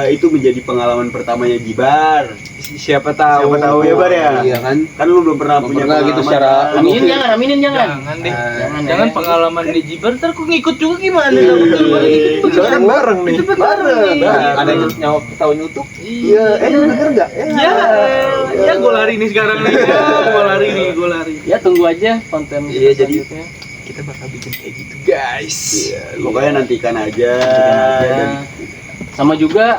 itu menjadi pengalaman pertamanya Gibar. Siapa tahu. Siapa tahu ya Bar ya? Iya kan. Kan lu belum pernah Belum punya pernah gitu pengalaman. secara Aminin jangan, aminin jangan. jangan deh Jangan, jangan ya. pengalaman di Jibar ntar aku ngikut juga gimana Iya. betul balik itu Soalnya kan bareng nih. itu bareng nih Ada yang nyawa ketawa nyutuk. iya Lu denger enggak? ya gue lari nih sekarang nih gue lari Ya tunggu aja konten Iya, kita jadi- selanjutnya. Kita bakal bikin kayak gitu, guys. Pokoknya nantikan aja. Aja. Dan- Sama juga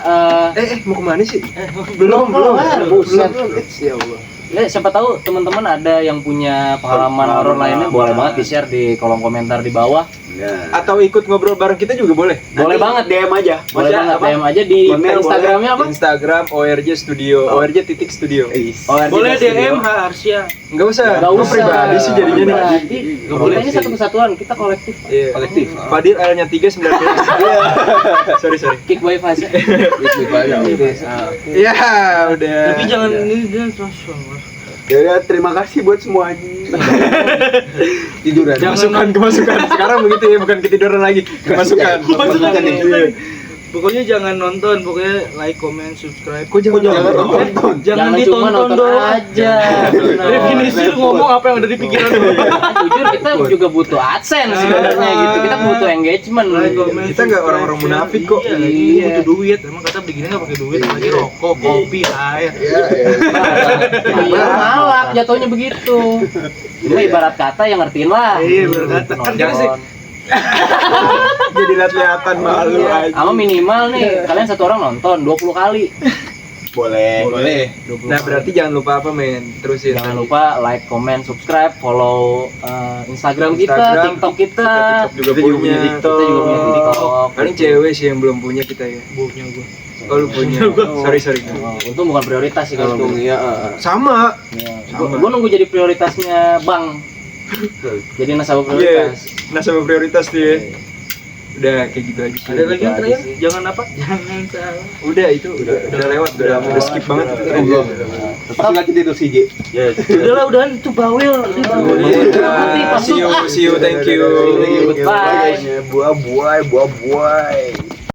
Mau kemana sih? belum kelar, buset. Ya Allah. Ya, siapa tahu teman-teman ada yang punya pengalaman horor lainnya boleh banget di-share di kolom komentar di bawah. Nah. Atau ikut ngobrol bareng kita juga boleh. Boleh Nanti banget DM aja. Boleh Maksudnya banget apa? DM aja di Email Instagramnya apa? Instagram ORJ Studio, ORJ.studio. ORJ boleh Studio. DM Harsya Enggak usah, Nggak gua usah. pribadi sih jadinya nih. Pribadi. Nggak Kita boleh ini sih. satu kesatuan, kita kolektif. Iya. Kolektif. Fadil L-nya 319. Sorry. Kick by Fase. Iya, udah. tapi jangan ini jangan sosok Ya udah, terima kasih buat semuanya. Tiduran. Kemasukan. Sekarang begitu ya, bukan ketiduran lagi. Kemasukan. Iya. pokoknya jangan nonton pokoknya like comment subscribe Kok jangan nonton? jangan cuma ditonton nonton doang aja. definisi lu ngomong apa yang ada di pikiran lu Jujur kita juga butuh AdSense sebenarnya gitu. Kita butuh engagement. Like, comment, Kita nggak orang-orang subscribe, munafik kok. iya, lagi butuh duit emang kata begini nggak pakai duit lagi rokok kopi air Iya, malak jatuhnya begitu. Cuma ibarat kata yang ngertiin lah. Iya, ibarat kata. Kan kita sih Jadi lihat-lihatan malu aja. Sama minimal nih, kalian satu orang nonton 20 kali. Boleh. Boleh. Nah, berarti jangan lupa apa, men? Terusin. Jangan lupa like, comment, subscribe, follow Instagram kita, Instagram, TikTok kita. TikTok juga Kita juga punya. punya TikTok. Kita juga punya TikTok. Paling cewek sih yang belum punya kita ya. baunya gua Oh, lu punya. Sorry. Oh, untung bukan prioritas sih kalau Untung gue. ya. Sama. Gue nunggu jadi prioritasnya Bang. Jadi nasabah Iya. prioritas. Nasabah prioritas tuh ya. Udah kayak gitu aja. ada lagi yang aja terakhir sih. jangan apa jangan salah Udah itu udah lewat, udah skip banget itu terakhir. Allah. Pasti nggak tidur sih, J. Ya, udahlah udahan itu bawel Iya. See you, thank you. Goodbye. Buah buah.